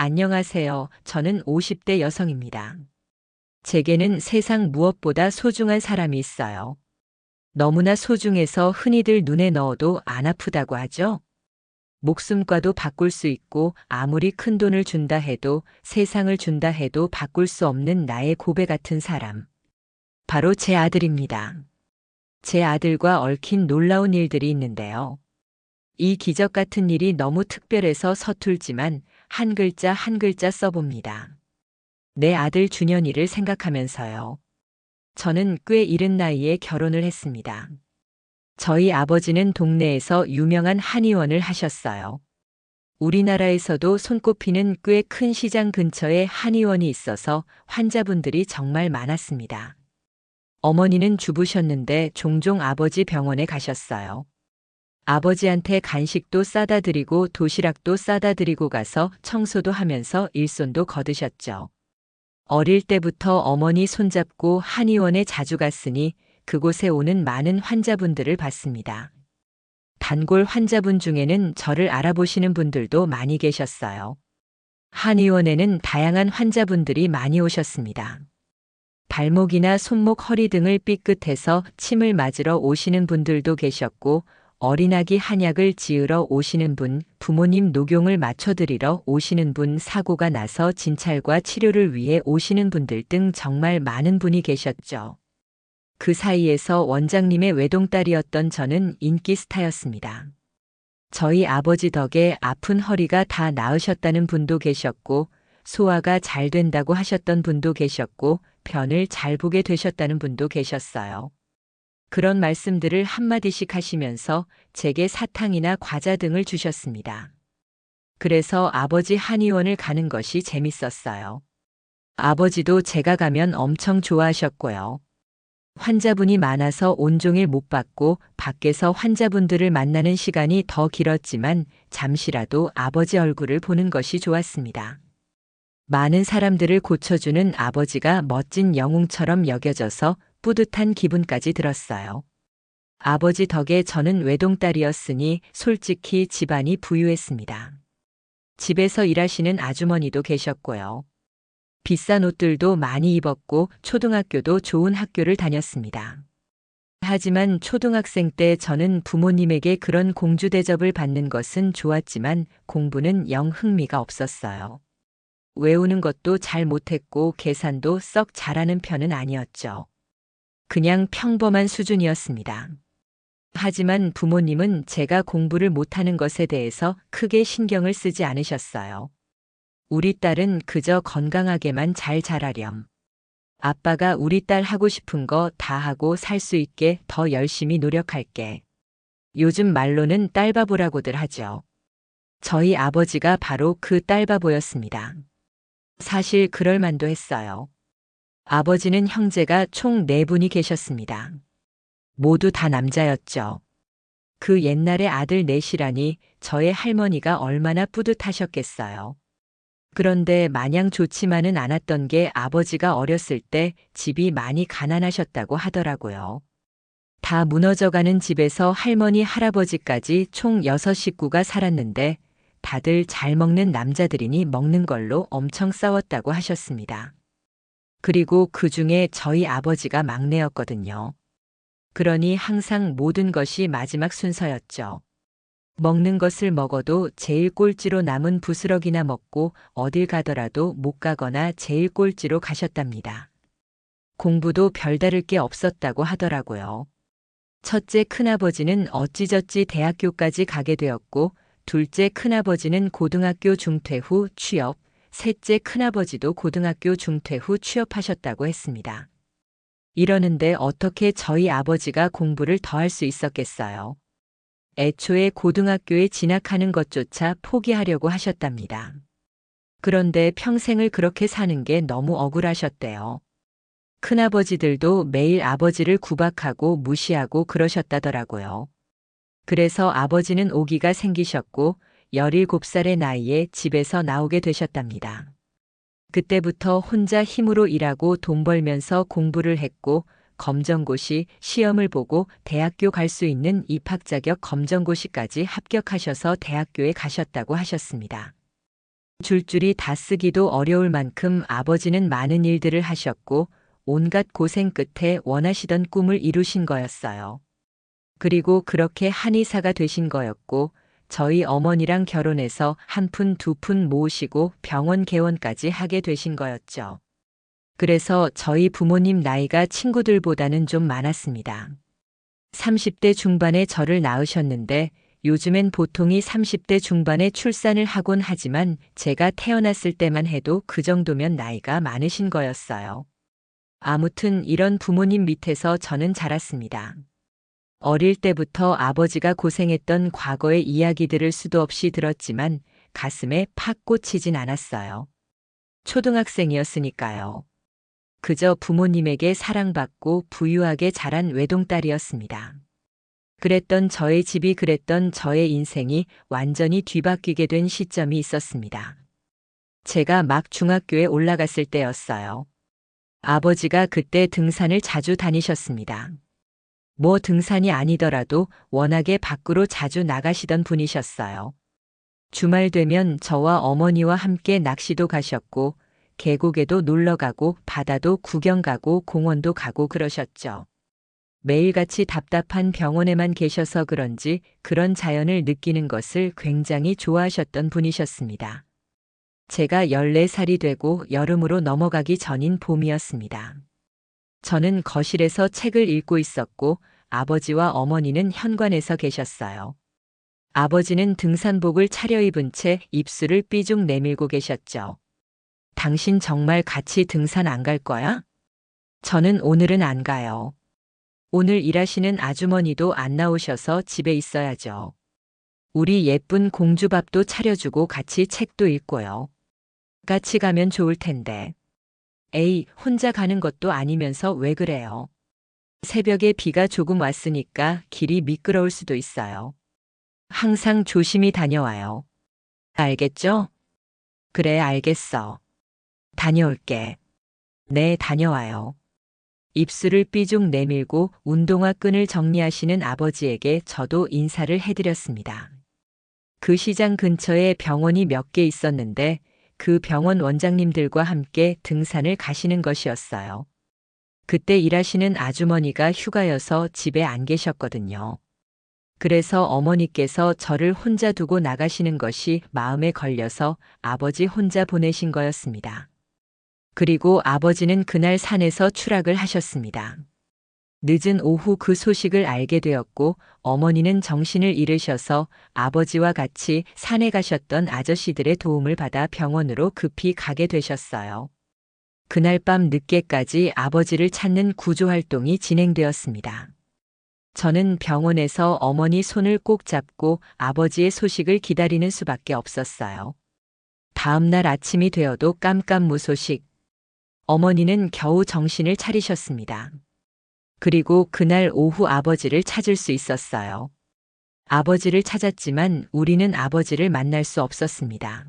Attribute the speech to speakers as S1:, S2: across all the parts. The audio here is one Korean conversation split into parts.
S1: 안녕하세요. 저는 50대 여성입니다. 제게는 세상 무엇보다 소중한 사람이 있어요. 너무나 소중해서 흔히들 눈에 넣어도 안 아프다고 하죠. 목숨과도 바꿀 수 있고 아무리 큰 돈을 준다 해도 세상을 준다 해도 바꿀 수 없는 나의 고배 같은 사람. 바로 제 아들입니다. 제 아들과 얽힌 놀라운 일들이 있는데요. 이 기적 같은 일이 너무 특별해서 서툴지만 한 글자 한 글자 써봅니다. 내 아들 준현이를 생각하면서요. 저는 꽤 이른 나이에 결혼을 했습니다. 저희 아버지는 동네에서 유명한 한의원을 하셨어요. 우리나라에서도 손꼽히는 꽤 큰 시장 근처에 한의원이 있어서 환자분들이 정말 많았습니다. 어머니는 주부셨는데 종종 아버지 병원에 가셨어요. 아버지한테 간식도 싸다 드리고 도시락도 싸다 드리고 가서 청소도 하면서 일손도 거두셨죠. 어릴 때부터 어머니 손잡고 한의원에 자주 갔으니 그곳에 오는 많은 환자분들을 봤습니다. 단골 환자분 중에는 저를 알아보시는 분들도 많이 계셨어요. 한의원에는 다양한 환자분들이 많이 오셨습니다. 발목이나 손목, 허리 등을 삐끗해서 침을 맞으러 오시는 분들도 계셨고, 어린아기 한약을 지으러 오시는 분, 부모님 녹용을 맞춰드리러 오시는 분, 사고가 나서 진찰과 치료를 위해 오시는 분들 등 정말 많은 분이 계셨죠. 그 사이에서 원장님의 외동딸이었던 저는 인기 스타였습니다. 저희 아버지 덕에 아픈 허리가 다 나으셨다는 분도 계셨고, 소화가 잘 된다고 하셨던 분도 계셨고, 변을 잘 보게 되셨다는 분도 계셨어요. 그런 말씀들을 한마디씩 하시면서 제게 사탕이나 과자 등을 주셨습니다. 그래서 아버지 한의원을 가는 것이 재밌었어요. 아버지도 제가 가면 엄청 좋아하셨고요. 환자분이 많아서 온종일 못 받고 밖에서 환자분들을 만나는 시간이 더 길었지만 잠시라도 아버지 얼굴을 보는 것이 좋았습니다. 많은 사람들을 고쳐주는 아버지가 멋진 영웅처럼 여겨져서 뿌듯한 기분까지 들었어요. 아버지 덕에 저는 외동딸이었으니 솔직히 집안이 부유했습니다. 집에서 일하시는 아주머니도 계셨고요. 비싼 옷들도 많이 입었고 초등학교도 좋은 학교를 다녔습니다. 하지만 초등학생 때 저는 부모님에게 그런 공주 대접을 받는 것은 좋았지만 공부는 영 흥미가 없었어요. 외우는 것도 잘 못했고 계산도 썩 잘하는 편은 아니었죠. 그냥 평범한 수준이었습니다. 하지만 부모님은 제가 공부를 못하는 것에 대해서 크게 신경을 쓰지 않으셨어요. 우리 딸은 그저 건강하게만 잘 자라렴. 아빠가 우리 딸 하고 싶은 거 다 하고 살 수 있게 더 열심히 노력할게. 요즘 말로는 딸바보라고들 하죠. 저희 아버지가 바로 그 딸바보였습니다. 사실 그럴 만도 했어요. 아버지는 형제가 총 4분이 계셨습니다. 모두 다 남자였죠. 그 옛날에 아들 넷이라니 저의 할머니가 얼마나 뿌듯하셨겠어요. 그런데 마냥 좋지만은 않았던 게 아버지가 어렸을 때 집이 많이 가난하셨다고 하더라고요. 다 무너져가는 집에서 할머니, 할아버지까지 총 6식구가 살았는데 다들 잘 먹는 남자들이니 먹는 걸로 엄청 싸웠다고 하셨습니다. 그리고 그 중에 저희 아버지가 막내였거든요. 그러니 항상 모든 것이 마지막 순서였죠. 먹는 것을 먹어도 제일 꼴찌로 남은 부스러기나 먹고 어딜 가더라도 못 가거나 제일 꼴찌로 가셨답니다. 공부도 별다를 게 없었다고 하더라고요. 첫째 큰아버지는 어찌저찌 대학교까지 가게 되었고, 둘째 큰아버지는 고등학교 중퇴 후 취업, 셋째 큰아버지도 고등학교 중퇴 후 취업하셨다고 했습니다. 이러는데 어떻게 저희 아버지가 공부를 더 할 수 있었겠어요? 애초에 고등학교에 진학하는 것조차 포기하려고 하셨답니다. 그런데 평생을 그렇게 사는 게 너무 억울하셨대요. 큰아버지들도 매일 아버지를 구박하고 무시하고 그러셨다더라고요. 그래서 아버지는 오기가 생기셨고 17살의 나이에 집에서 나오게 되셨답니다. 그때부터 혼자 힘으로 일하고 돈 벌면서 공부를 했고 검정고시 시험을 보고 대학교 갈 수 있는 입학 자격 검정고시까지 합격하셔서 대학교에 가셨다고 하셨습니다. 줄줄이 다 쓰기도 어려울 만큼 아버지는 많은 일들을 하셨고 온갖 고생 끝에 원하시던 꿈을 이루신 거였어요. 그리고 그렇게 한의사가 되신 거였고 저희 어머니랑 결혼해서 한 푼 두 푼 모으시고 병원 개원까지 하게 되신 거였죠. 그래서 저희 부모님 나이가 친구들보다는 좀 많았습니다. 30대 중반에 저를 낳으셨는데 요즘엔 보통이 30대 중반에 출산을 하곤 하지만 제가 태어났을 때만 해도 그 정도면 나이가 많으신 거였어요. 아무튼 이런 부모님 밑에서 저는 자랐습니다. 어릴 때부터 아버지가 고생했던 과거의 이야기들을 수도 없이 들었지만 가슴에 팍 꽂히진 않았어요. 초등학생이었으니까요. 그저 부모님에게 사랑받고 부유하게 자란 외동딸이었습니다. 그랬던 저의 집이 그랬던 저의 인생이 완전히 뒤바뀌게 된 시점이 있었습니다. 제가 막 중학교에 올라갔을 때였어요. 아버지가 그때 등산을 자주 다니셨습니다. 뭐 등산이 아니더라도 워낙에 밖으로 자주 나가시던 분이셨어요. 주말 되면 저와 어머니와 함께 낚시도 가셨고 계곡에도 놀러 가고 바다도 구경 가고 공원도 가고 그러셨죠. 매일같이 답답한 병원에만 계셔서 그런지 그런 자연을 느끼는 것을 굉장히 좋아하셨던 분이셨습니다. 제가 14살이 되고 여름으로 넘어가기 전인 봄이었습니다. 저는 거실에서 책을 읽고 있었고 아버지와 어머니는 현관에서 계셨어요. 아버지는 등산복을 차려입은 채 입술을 삐죽 내밀고 계셨죠. 당신 정말 같이 등산 안 갈 거야? 저는 오늘은 안 가요. 오늘 일하시는 아주머니도 안 나오셔서 집에 있어야죠. 우리 예쁜 공주밥도 차려주고 같이 책도 읽고요. 같이 가면 좋을 텐데. 에이, 혼자 가는 것도 아니면서 왜 그래요? 새벽에 비가 조금 왔으니까 길이 미끄러울 수도 있어요. 항상 조심히 다녀와요. 알겠죠? 그래, 알겠어. 다녀올게. 네, 다녀와요. 입술을 삐죽 내밀고 운동화 끈을 정리하시는 아버지에게 저도 인사를 해드렸습니다. 그 시장 근처에 병원이 몇 개 있었는데 그 병원 원장님들과 함께 등산을 가시는 것이었어요. 그때 일하시는 아주머니가 휴가여서 집에 안 계셨거든요. 그래서 어머니께서 저를 혼자 두고 나가시는 것이 마음에 걸려서 아버지 혼자 보내신 거였습니다. 그리고 아버지는 그날 산에서 추락을 하셨습니다. 늦은 오후 그 소식을 알게 되었고 어머니는 정신을 잃으셔서 아버지와 같이 산에 가셨던 아저씨들의 도움을 받아 병원으로 급히 가게 되셨어요. 그날 밤 늦게까지 아버지를 찾는 구조활동이 진행되었습니다. 저는 병원에서 어머니 손을 꼭 잡고 아버지의 소식을 기다리는 수밖에 없었어요. 다음 날 아침이 되어도 깜깜무소식. 어머니는 겨우 정신을 차리셨습니다. 그리고 그날 오후 아버지를 찾을 수 있었어요. 아버지를 찾았지만 우리는 아버지를 만날 수 없었습니다.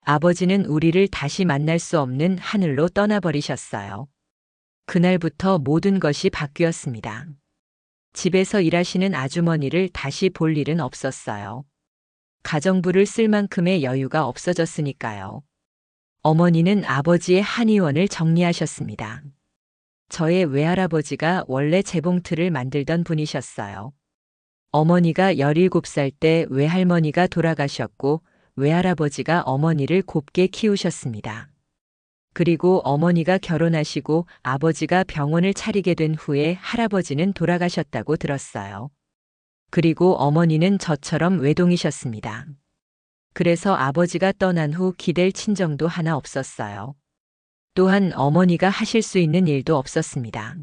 S1: 아버지는 우리를 다시 만날 수 없는 하늘로 떠나버리셨어요. 그날부터 모든 것이 바뀌었습니다. 집에서 일하시는 아주머니를 다시 볼 일은 없었어요. 가정부를 쓸 만큼의 여유가 없어졌으니까요. 어머니는 아버지의 한의원을 정리하셨습니다. 저의 외할아버지가 원래 재봉틀을 만들던 분이셨어요. 어머니가 17살 때 외할머니가 돌아가셨고 외할아버지가 어머니를 곱게 키우셨습니다. 그리고 어머니가 결혼하시고 아버지가 병원을 차리게 된 후에 할아버지는 돌아가셨다고 들었어요. 그리고 어머니는 저처럼 외동이셨습니다. 그래서 아버지가 떠난 후 기댈 친정도 하나 없었어요. 또한 어머니가 하실 수 있는 일도 없었습니다.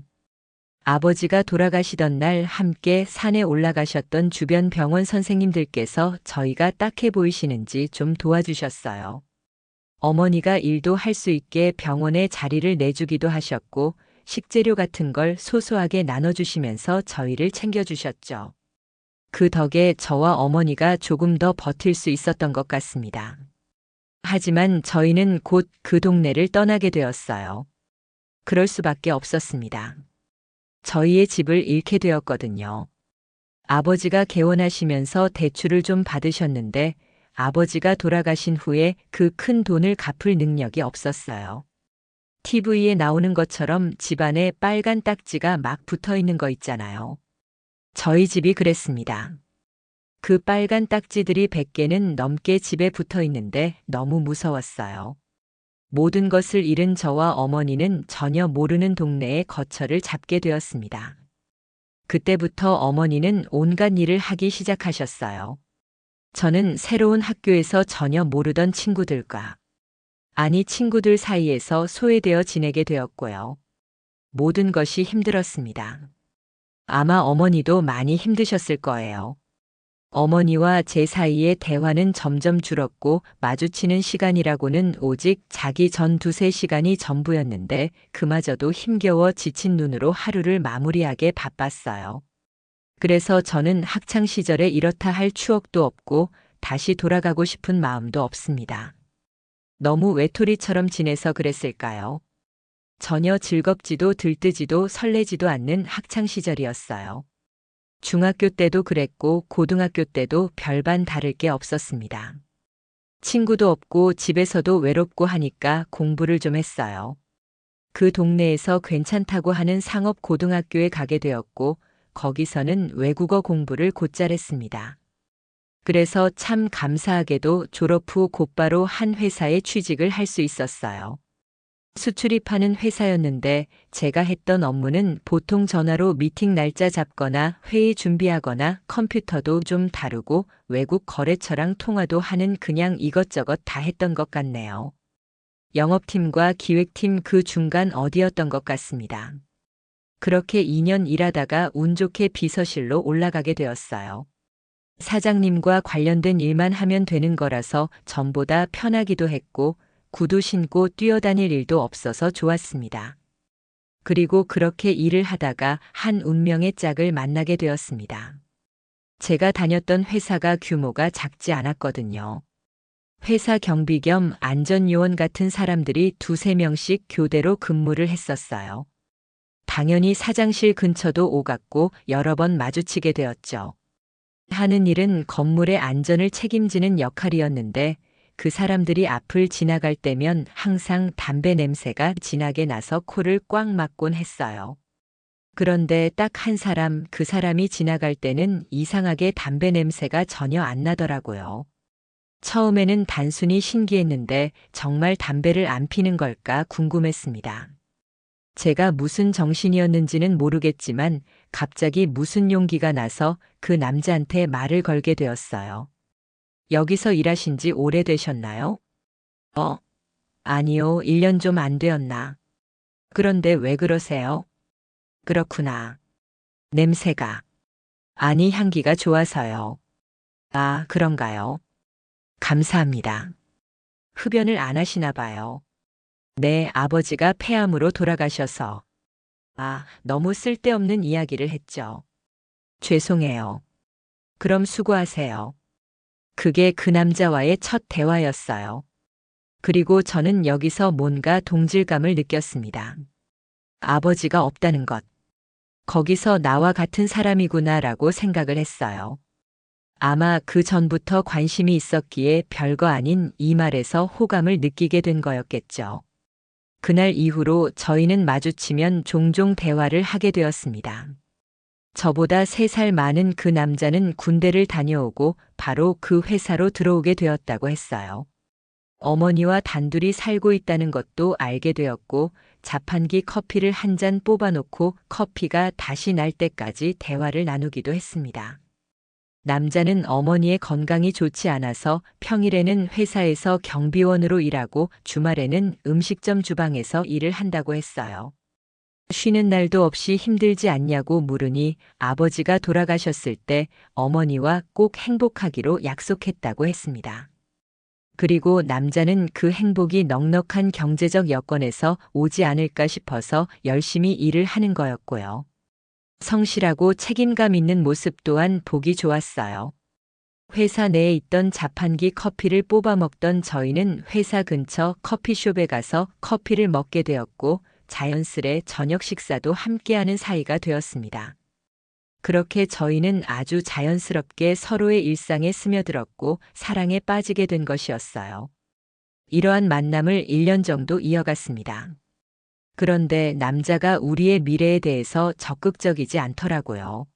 S1: 아버지가 돌아가시던 날 함께 산에 올라가셨던 주변 병원 선생님들께서 저희가 딱해 보이시는지 좀 도와주셨어요. 어머니가 일도 할 수 있게 병원에 자리를 내주기도 하셨고 식재료 같은 걸 소소하게 나눠주시면서 저희를 챙겨주셨죠. 그 덕에 저와 어머니가 조금 더 버틸 수 있었던 것 같습니다. 하지만 저희는 곧 그 동네를 떠나게 되었어요. 그럴 수밖에 없었습니다. 저희의 집을 잃게 되었거든요. 아버지가 개원하시면서 대출을 좀 받으셨는데 아버지가 돌아가신 후에 그 큰 돈을 갚을 능력이 없었어요. TV에 나오는 것처럼 집안에 빨간 딱지가 막 붙어 있는 거 있잖아요. 저희 집이 그랬습니다. 그 빨간 딱지들이 100개는 넘게 집에 붙어 있는데 너무 무서웠어요. 모든 것을 잃은 저와 어머니는 전혀 모르는 동네에 거처를 잡게 되었습니다. 그때부터 어머니는 온갖 일을 하기 시작하셨어요. 저는 새로운 학교에서 전혀 모르던 친구들과, 아니 친구들 사이에서 소외되어 지내게 되었고요. 모든 것이 힘들었습니다. 아마 어머니도 많이 힘드셨을 거예요. 어머니와 제 사이의 대화는 점점 줄었고 마주치는 시간이라고는 오직 자기 전 2~3시간이 전부였는데 그마저도 힘겨워 지친 눈으로 하루를 마무리하게 바빴어요. 그래서 저는 학창 시절에 이렇다 할 추억도 없고 다시 돌아가고 싶은 마음도 없습니다. 너무 외톨이처럼 지내서 그랬을까요? 전혀 즐겁지도 들뜨지도 설레지도 않는 학창 시절이었어요. 중학교 때도 그랬고 고등학교 때도 별반 다를 게 없었습니다. 친구도 없고 집에서도 외롭고 하니까 공부를 좀 했어요. 그 동네에서 괜찮다고 하는 상업 고등학교에 가게 되었고 거기서는 외국어 공부를 곧잘 했습니다. 그래서 참 감사하게도 졸업 후 곧바로 한 회사에 취직을 할 수 있었어요. 수출입하는 회사였는데 제가 했던 업무는 보통 전화로 미팅 날짜 잡거나 회의 준비하거나 컴퓨터도 좀 다루고 외국 거래처랑 통화도 하는 그냥 이것저것 다 했던 것 같네요. 영업팀과 기획팀 그 중간 어디였던 것 같습니다. 그렇게 2년 일하다가 운 좋게 비서실로 올라가게 되었어요. 사장님과 관련된 일만 하면 되는 거라서 전보다 편하기도 했고 구두 신고 뛰어다닐 일도 없어서 좋았습니다. 그리고 그렇게 일을 하다가 한 운명의 짝을 만나게 되었습니다. 제가 다녔던 회사가 규모가 작지 않았거든요. 회사 경비 겸 안전요원 같은 사람들이 2~3명씩 교대로 근무를 했었어요. 당연히 사장실 근처도 오갔고 여러 번 마주치게 되었죠. 하는 일은 건물의 안전을 책임지는 역할이었는데 그 사람들이 앞을 지나갈 때면 항상 담배 냄새가 진하게 나서 코를 꽉 막곤 했어요. 그런데 딱 한 사람, 그 사람이 지나갈 때는 이상하게 담배 냄새가 전혀 안 나더라고요. 처음에는 단순히 신기했는데 정말 담배를 안 피는 걸까 궁금했습니다. 제가 무슨 정신이었는지는 모르겠지만 갑자기 무슨 용기가 나서 그 남자한테 말을 걸게 되었어요. 여기서 일하신 지 오래되셨나요? 아니요, 1년 좀 안 되었나. 그런데 왜 그러세요? 그렇구나. 냄새가. 아니, 향기가 좋아서요. 아, 그런가요? 감사합니다. 흡연을 안 하시나 봐요. 네, 아버지가 폐암으로 돌아가셔서. 아, 너무 쓸데없는 이야기를 했죠. 죄송해요. 그럼 수고하세요. 그게 그 남자와의 첫 대화였어요. 그리고 저는 여기서 뭔가 동질감을 느꼈습니다. 아버지가 없다는 것. 거기서 나와 같은 사람이구나라고 생각을 했어요. 아마 그 전부터 관심이 있었기에 별거 아닌 이 말에서 호감을 느끼게 된 거였겠죠. 그날 이후로 저희는 마주치면 종종 대화를 하게 되었습니다. 저보다 3살 많은 그 남자는 군대를 다녀오고 바로 그 회사로 들어오게 되었다고 했어요. 어머니와 단둘이 살고 있다는 것도 알게 되었고 자판기 커피를 한 잔 뽑아놓고 커피가 다시 날 때까지 대화를 나누기도 했습니다. 남자는 어머니의 건강이 좋지 않아서 평일에는 회사에서 경비원으로 일하고 주말에는 음식점 주방에서 일을 한다고 했어요. 쉬는 날도 없이 힘들지 않냐고 물으니 아버지가 돌아가셨을 때 어머니와 꼭 행복하기로 약속했다고 했습니다. 그리고 남자는 그 행복이 넉넉한 경제적 여건에서 오지 않을까 싶어서 열심히 일을 하는 거였고요. 성실하고 책임감 있는 모습 또한 보기 좋았어요. 회사 내에 있던 자판기 커피를 뽑아 먹던 저희는 회사 근처 커피숍에 가서 커피를 먹게 되었고 자연스레 저녁 식사도 함께하는 사이가 되었습니다. 그렇게 저희는 아주 자연스럽게 서로의 일상에 스며들었고 사랑에 빠지게 된 것이었어요. 이러한 만남을 1년 정도 이어갔습니다. 그런데 남자가 우리의 미래에 대해서 적극적이지 않더라고요.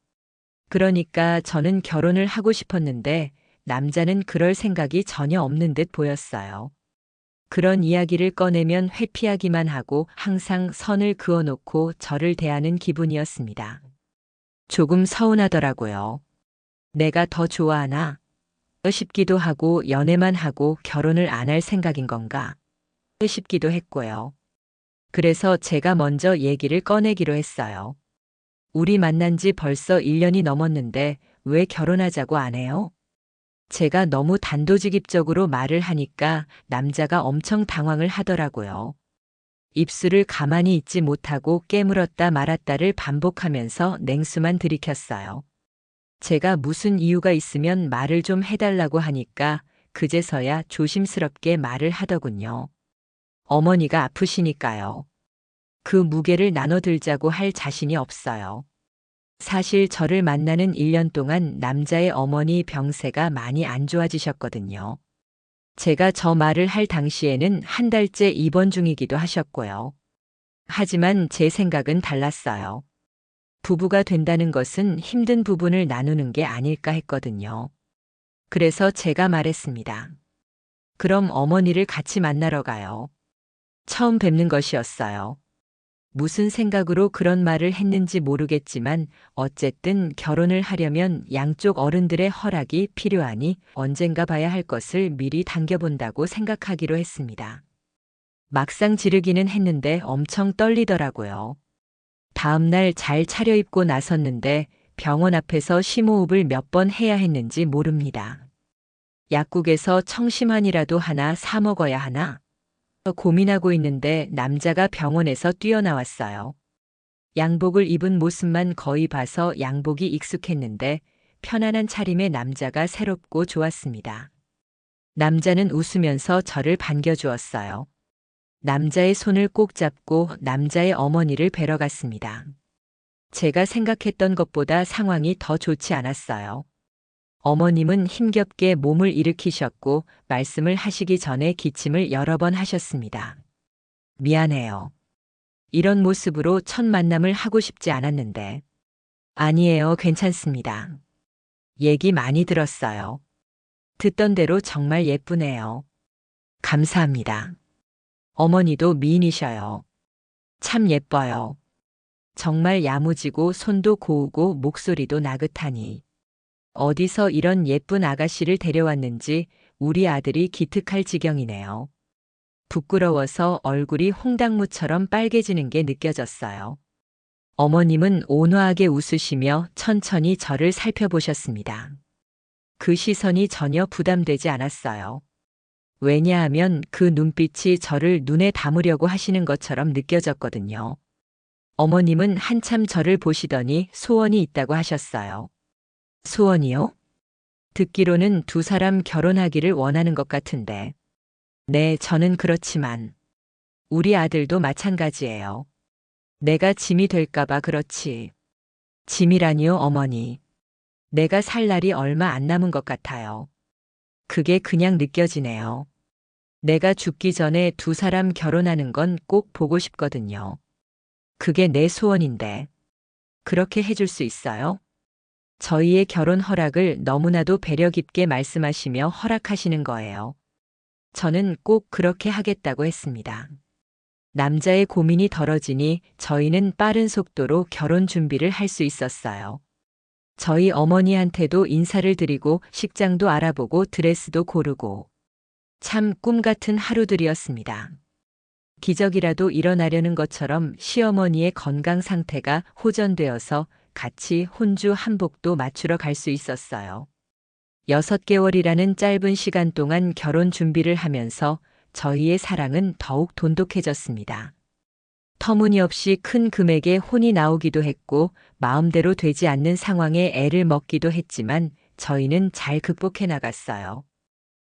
S1: 그러니까 저는 결혼을 하고 싶었는데 남자는 그럴 생각이 전혀 없는 듯 보였어요. 그런 이야기를 꺼내면 회피하기만 하고 항상 선을 그어놓고 저를 대하는 기분이었습니다. 조금 서운하더라고요. 내가 더 좋아하나 싶기도 하고 연애만 하고 결혼을 안 할 생각인 건가 싶기도 했고요. 그래서 제가 먼저 얘기를 꺼내기로 했어요. 우리 만난 지 벌써 1년이 넘었는데 왜 결혼하자고 안 해요? 제가 너무 단도직입적으로 말을 하니까 남자가 엄청 당황을 하더라고요. 입술을 가만히 있지 못하고 깨물었다 말았다를 반복하면서 냉수만 들이켰어요. 제가 무슨 이유가 있으면 말을 좀 해달라고 하니까 그제서야 조심스럽게 말을 하더군요. 어머니가 아프시니까요. 그 무게를 나눠들자고 할 자신이 없어요. 사실 저를 만나는 1년 동안 남자의 어머니 병세가 많이 안 좋아지셨거든요. 제가 저 말을 할 당시에는 한 달째 입원 중이기도 하셨고요. 하지만 제 생각은 달랐어요. 부부가 된다는 것은 힘든 부분을 나누는 게 아닐까 했거든요. 그래서 제가 말했습니다. 그럼 어머니를 같이 만나러 가요. 처음 뵙는 것이었어요. 무슨 생각으로 그런 말을 했는지 모르겠지만 어쨌든 결혼을 하려면 양쪽 어른들의 허락이 필요하니 언젠가 봐야 할 것을 미리 당겨본다고 생각하기로 했습니다. 막상 지르기는 했는데 엄청 떨리더라고요. 다음날 잘 차려입고 나섰는데 병원 앞에서 심호흡을 몇 번 해야 했는지 모릅니다. 약국에서 청심환이라도 하나 사 먹어야 하나? 고민하고 있는데 남자가 병원에서 뛰어나왔어요. 양복을 입은 모습만 거의 봐서 양복이 익숙했는데 편안한 차림의 남자가 새롭고 좋았습니다. 남자는 웃으면서 저를 반겨주었어요. 남자의 손을 꼭 잡고 남자의 어머니를 뵈러 갔습니다. 제가 생각했던 것보다 상황이 더 좋지 않았어요. 어머님은 힘겹게 몸을 일으키셨고 말씀을 하시기 전에 기침을 여러 번 하셨습니다. 미안해요. 이런 모습으로 첫 만남을 하고 싶지 않았는데. 아니에요, 괜찮습니다. 얘기 많이 들었어요. 듣던 대로 정말 예쁘네요. 감사합니다. 어머니도 미인이셔요. 참 예뻐요. 정말 야무지고 손도 고우고 목소리도 나긋하니. 어디서 이런 예쁜 아가씨를 데려왔는지 우리 아들이 기특할 지경이네요. 부끄러워서 얼굴이 홍당무처럼 빨개지는 게 느껴졌어요. 어머님은 온화하게 웃으시며 천천히 저를 살펴보셨습니다. 그 시선이 전혀 부담되지 않았어요. 왜냐하면 그 눈빛이 저를 눈에 담으려고 하시는 것처럼 느껴졌거든요. 어머님은 한참 저를 보시더니 소원이 있다고 하셨어요. 소원이요? 듣기로는 두 사람 결혼하기를 원하는 것 같은데. 네, 저는 그렇지만 우리 아들도 마찬가지예요. 내가 짐이 될까봐 그렇지. 짐이라니요, 어머니. 내가 살 날이 얼마 안 남은 것 같아요. 그게 그냥 느껴지네요. 내가 죽기 전에 두 사람 결혼하는 건 꼭 보고 싶거든요. 그게 내 소원인데. 그렇게 해줄 수 있어요? 저희의 결혼 허락을 너무나도 배려 깊게 말씀하시며 허락하시는 거예요. 저는 꼭 그렇게 하겠다고 했습니다. 남자의 고민이 덜어지니 저희는 빠른 속도로 결혼 준비를 할 수 있었어요. 저희 어머니한테도 인사를 드리고 식장도 알아보고 드레스도 고르고. 참 꿈 같은 하루들이었습니다. 기적이라도 일어나려는 것처럼 시어머니의 건강 상태가 호전되어서 같이 혼주 한복도 맞추러 갈 수 있었어요. 6개월이라는 짧은 시간 동안 결혼 준비를 하면서 저희의 사랑은 더욱 돈독해졌습니다. 터무니없이 큰 금액의 혼이 나오기도 했고 마음대로 되지 않는 상황에 애를 먹기도 했지만 저희는 잘 극복해 나갔어요.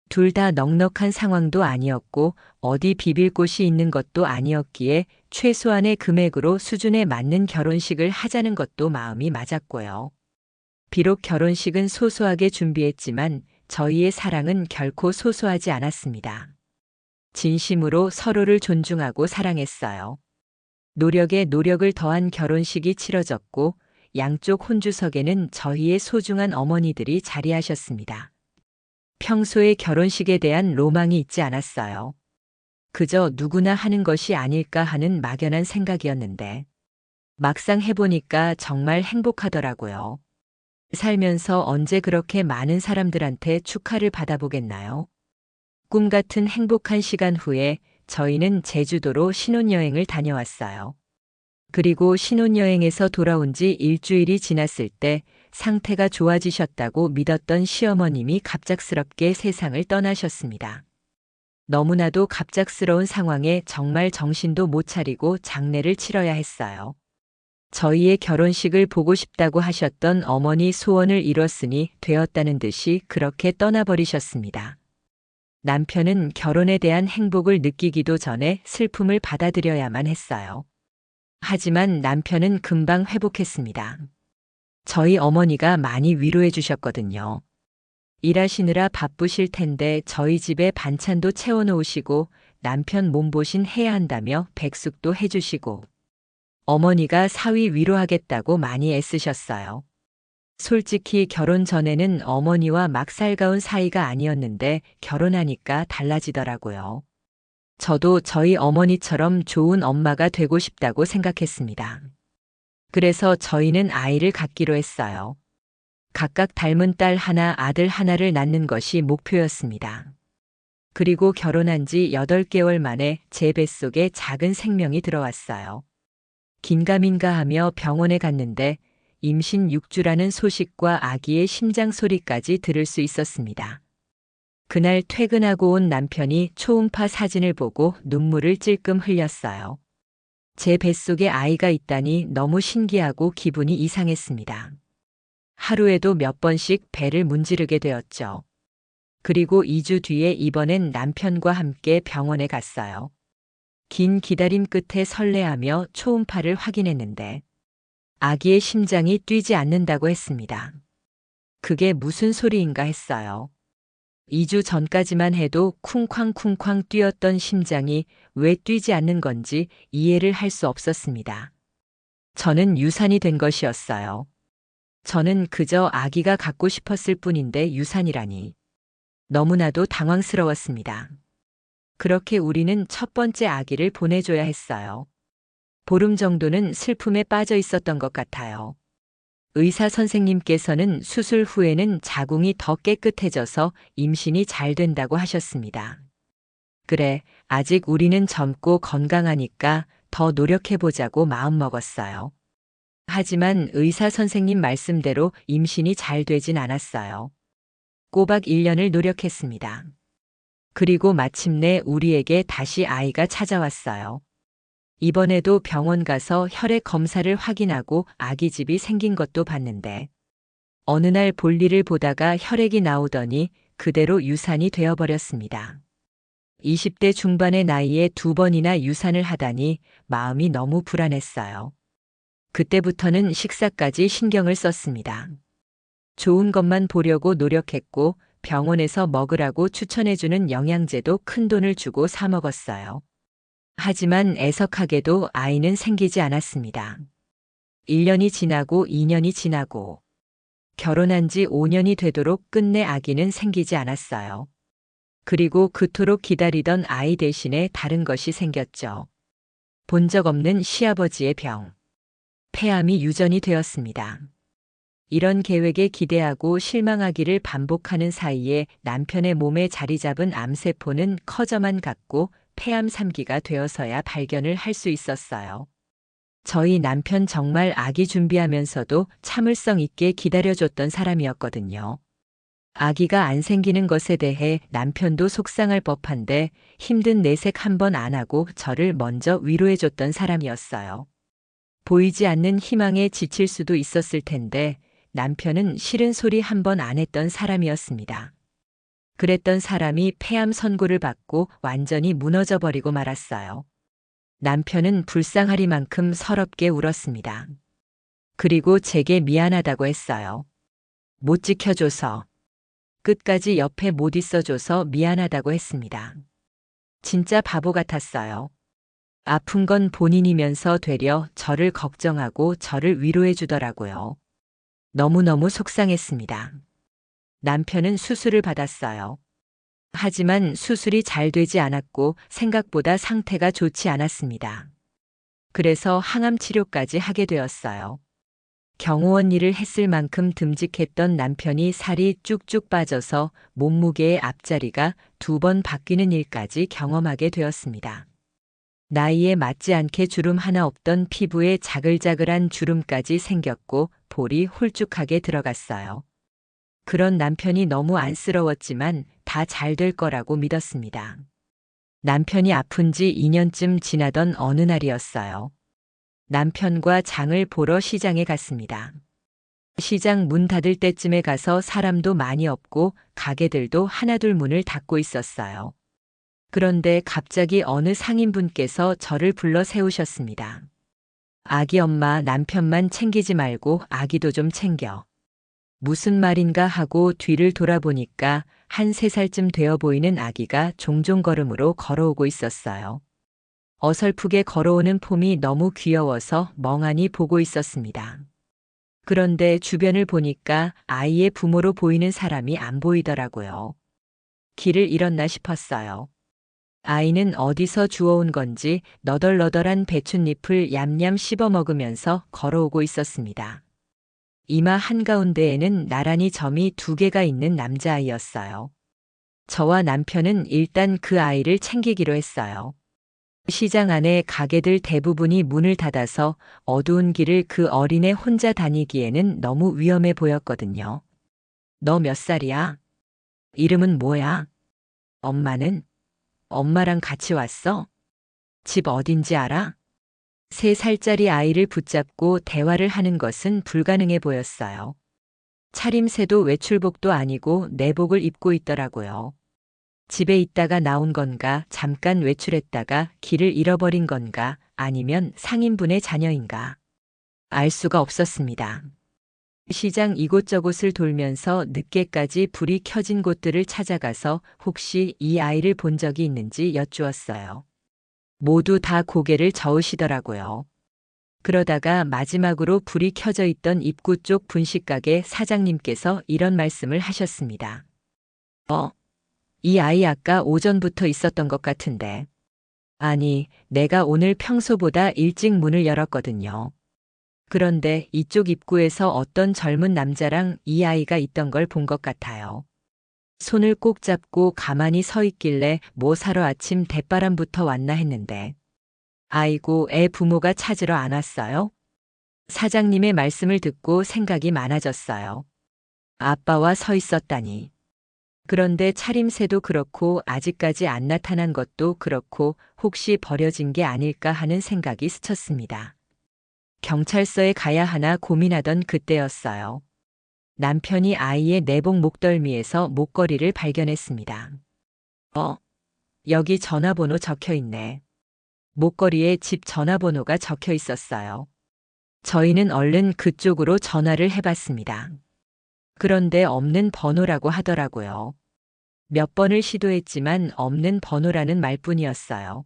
S1: 둘 다 넉넉한 상황도 아니었고 어디 비빌 곳이 있는 것도 아니었기에 최소한의 금액으로 수준에 맞는 결혼식을 하자는 것도 마음이 맞았고요. 비록 결혼식은 소소하게 준비했지만 저희의 사랑은 결코 소소하지 않았습니다. 진심으로 서로를 존중하고 사랑했어요. 노력에 노력을 더한 결혼식이 치러졌고 양쪽 혼주석에는 저희의 소중한 어머니들이 자리하셨습니다. 평소에 결혼식에 대한 로망이 있지 않았어요. 그저 누구나 하는 것이 아닐까 하는 막연한 생각이었는데 막상 해보니까 정말 행복하더라고요. 살면서 언제 그렇게 많은 사람들한테 축하를 받아보겠나요? 꿈 같은 행복한 시간 후에 저희는 제주도로 신혼여행을 다녀왔어요. 그리고 신혼여행에서 돌아온 지 일주일이 지났을 때 상태가 좋아지셨다고 믿었던 시어머님이 갑작스럽게 세상을 떠나셨습니다. 너무나도 갑작스러운 상황에 정말 정신도 못 차리고 장례를 치러야 했어요. 저희의 결혼식을 보고 싶다고 하셨던 어머니 소원을 이뤘으니 되었다는 듯이 그렇게 떠나버리셨습니다. 남편은 결혼에 대한 행복을 느끼기도 전에 슬픔을 받아들여야만 했어요. 하지만 남편은 금방 회복했습니다. 저희 어머니가 많이 위로해 주셨거든요. 일하시느라 바쁘실 텐데 저희 집에 반찬도 채워놓으시고 남편 몸보신 해야 한다며 백숙도 해주시고 어머니가 사위 위로하겠다고 많이 애쓰셨어요. 솔직히 결혼 전에는 어머니와 막 살가운 사이가 아니었는데 결혼하니까 달라지더라고요. 저도 저희 어머니처럼 좋은 엄마가 되고 싶다고 생각했습니다. 그래서 저희는 아이를 갖기로 했어요. 각각 닮은 딸 하나, 아들 하나를 낳는 것이 목표였습니다. 그리고 결혼한 지 8개월 만에 제 뱃속에 작은 생명이 들어왔어요. 긴가민가 하며 병원에 갔는데 임신 6주라는 소식과 아기의 심장 소리까지 들을 수 있었습니다. 그날 퇴근하고 온 남편이 초음파 사진을 보고 눈물을 찔끔 흘렸어요. 제 뱃속에 아이가 있다니 너무 신기하고 기분이 이상했습니다. 하루에도 몇 번씩 배를 문지르게 되었죠. 그리고 2주 뒤에 이번엔 남편과 함께 병원에 갔어요. 긴 기다림 끝에 설레하며 초음파를 확인했는데 아기의 심장이 뛰지 않는다고 했습니다. 그게 무슨 소리인가 했어요. 2주 전까지만 해도 쿵쾅쿵쾅 뛰었던 심장이 왜 뛰지 않는 건지 이해를 할 수 없었습니다. 저는 유산이 된 것이었어요. 저는 그저 아기가 갖고 싶었을 뿐인데 유산이라니. 너무나도 당황스러웠습니다. 그렇게 우리는 첫 번째 아기를 보내줘야 했어요. 보름 정도는 슬픔에 빠져 있었던 것 같아요. 의사 선생님께서는 수술 후에는 자궁이 더 깨끗해져서 임신이 잘 된다고 하셨습니다. 그래, 아직 우리는 젊고 건강하니까 더 노력해보자고 마음먹었어요. 하지만 의사 선생님 말씀대로 임신이 잘 되진 않았어요. 꼬박 1년을 노력했습니다. 그리고 마침내 우리에게 다시 아이가 찾아왔어요. 이번에도 병원 가서 혈액 검사를 확인하고 아기집이 생긴 것도 봤는데 어느 날 볼일을 보다가 혈액이 나오더니 그대로 유산이 되어버렸습니다. 20대 중반의 나이에 2번이나 유산을 하다니 마음이 너무 불안했어요. 그때부터는 식사까지 신경을 썼습니다. 좋은 것만 보려고 노력했고 병원에서 먹으라고 추천해주는 영양제도 큰돈을 주고 사 먹었어요. 하지만 애석하게도 아이는 생기지 않았습니다. 1년이 지나고 2년이 지나고 결혼한 지 5년이 되도록 끝내 아기는 생기지 않았어요. 그리고 그토록 기다리던 아이 대신에 다른 것이 생겼죠. 본 적 없는 시아버지의 병. 폐암이 유전이 되었습니다. 이런 계획에 기대하고 실망하기를 반복하는 사이에 남편의 몸에 자리 잡은 암세포는 커져만 갔고 폐암 3기가 되어서야 발견을 할 수 있었어요. 저희 남편 정말 아기 준비하면서도 참을성 있게 기다려줬던 사람이었거든요. 아기가 안 생기는 것에 대해 남편도 속상할 법한데 힘든 내색 한 번 안 하고 저를 먼저 위로해줬던 사람이었어요. 보이지 않는 희망에 지칠 수도 있었을 텐데 남편은 싫은 소리 한 번 안 했던 사람이었습니다. 그랬던 사람이 폐암 선고를 받고 완전히 무너져버리고 말았어요. 남편은 불쌍하리만큼 서럽게 울었습니다. 그리고 제게 미안하다고 했어요. 못 지켜줘서, 끝까지 옆에 못 있어줘서 미안하다고 했습니다. 진짜 바보 같았어요. 아픈 건 본인이면서 되려 저를 걱정하고 저를 위로해 주더라고요. 너무너무 속상했습니다. 남편은 수술을 받았어요. 하지만 수술이 잘 되지 않았고 생각보다 상태가 좋지 않았습니다. 그래서 항암 치료까지 하게 되었어요. 경호원 일을 했을 만큼 듬직했던 남편이 살이 쭉쭉 빠져서 몸무게의 앞자리가 2번 바뀌는 일까지 경험하게 되었습니다. 나이에 맞지 않게 주름 하나 없던 피부에 자글자글한 주름까지 생겼고 볼이 홀쭉하게 들어갔어요. 그런 남편이 너무 안쓰러웠지만 다 잘 될 거라고 믿었습니다. 남편이 아픈 지 2년쯤 지나던 어느 날이었어요. 남편과 장을 보러 시장에 갔습니다. 시장 문 닫을 때쯤에 가서 사람도 많이 없고 가게들도 하나둘 문을 닫고 있었어요. 그런데 갑자기 어느 상인분께서 저를 불러 세우셨습니다. 아기 엄마 남편만 챙기지 말고 아기도 좀 챙겨. 무슨 말인가 하고 뒤를 돌아보니까 한 3살쯤 되어 보이는 아기가 종종 걸음으로 걸어오고 있었어요. 어설프게 걸어오는 폼이 너무 귀여워서 멍하니 보고 있었습니다. 그런데 주변을 보니까 아이의 부모로 보이는 사람이 안 보이더라고요. 길을 잃었나 싶었어요. 아이는 어디서 주워온 건지 너덜너덜한 배춧잎을 얌얌 씹어 먹으면서 걸어오고 있었습니다. 이마 한가운데에는 나란히 점이 2개가 있는 남자아이였어요. 저와 남편은 일단 그 아이를 챙기기로 했어요. 시장 안에 가게들 대부분이 문을 닫아서 어두운 길을 그 어린애 혼자 다니기에는 너무 위험해 보였거든요. 너 몇 살이야? 이름은 뭐야? 엄마는? 엄마랑 같이 왔어? 집 어딘지 알아? 3살짜리 아이를 붙잡고 대화를 하는 것은 불가능해 보였어요. 차림새도 외출복도 아니고 내복을 입고 있더라고요. 집에 있다가 나온 건가, 잠깐 외출했다가 길을 잃어버린 건가, 아니면 상인분의 자녀인가. 알 수가 없었습니다. 시장 이곳저곳을 돌면서 늦게까지 불이 켜진 곳들을 찾아가서 혹시 이 아이를 본 적이 있는지 여쭈었어요. 모두 다 고개를 저으시더라고요. 그러다가 마지막으로 불이 켜져 있던 입구 쪽 분식가게 사장님께서 이런 말씀을 하셨습니다. 이 아이 아까 오전부터 있었던 것 같은데. 아니, 내가 오늘 평소보다 일찍 문을 열었거든요. 그런데 이쪽 입구에서 어떤 젊은 남자랑 이 아이가 있던 걸 본 것 같아요. 손을 꼭 잡고 가만히 서 있길래 뭐 사러 아침 대바람부터 왔나 했는데. 아이고, 애 부모가 찾으러 안 왔어요? 사장님의 말씀을 듣고 생각이 많아졌어요. 아빠와 서 있었다니. 그런데 차림새도 그렇고 아직까지 안 나타난 것도 그렇고 혹시 버려진 게 아닐까 하는 생각이 스쳤습니다. 경찰서에 가야 하나 고민하던 그때였어요. 남편이 아이의 내복 목덜미에서 목걸이를 발견했습니다. 여기 전화번호 적혀 있네. 목걸이에 집 전화번호가 적혀 있었어요. 저희는 얼른 그쪽으로 전화를 해봤습니다. 그런데 없는 번호라고 하더라고요. 몇 번을 시도했지만 없는 번호라는 말뿐이었어요.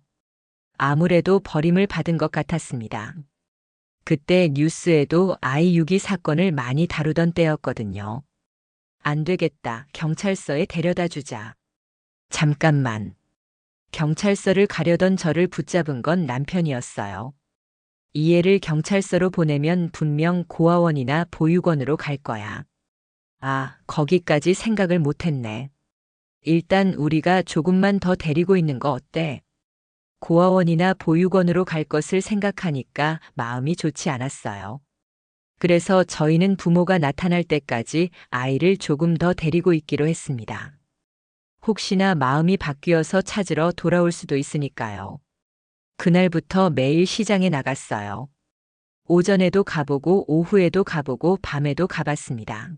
S1: 아무래도 버림을 받은 것 같았습니다. 그때 뉴스에도 아이 유기 사건을 많이 다루던 때였거든요. 안 되겠다. 경찰서에 데려다 주자. 잠깐만. 경찰서를 가려던 저를 붙잡은 건 남편이었어요. 이 애를 경찰서로 보내면 분명 고아원이나 보육원으로 갈 거야. 아, 거기까지 생각을 못했네. 일단 우리가 조금만 더 데리고 있는 거 어때? 고아원이나 보육원으로 갈 것을 생각하니까 마음이 좋지 않았어요. 그래서 저희는 부모가 나타날 때까지 아이를 조금 더 데리고 있기로 했습니다. 혹시나 마음이 바뀌어서 찾으러 돌아올 수도 있으니까요. 그날부터 매일 시장에 나갔어요. 오전에도 가보고 오후에도 가보고 밤에도 가봤습니다.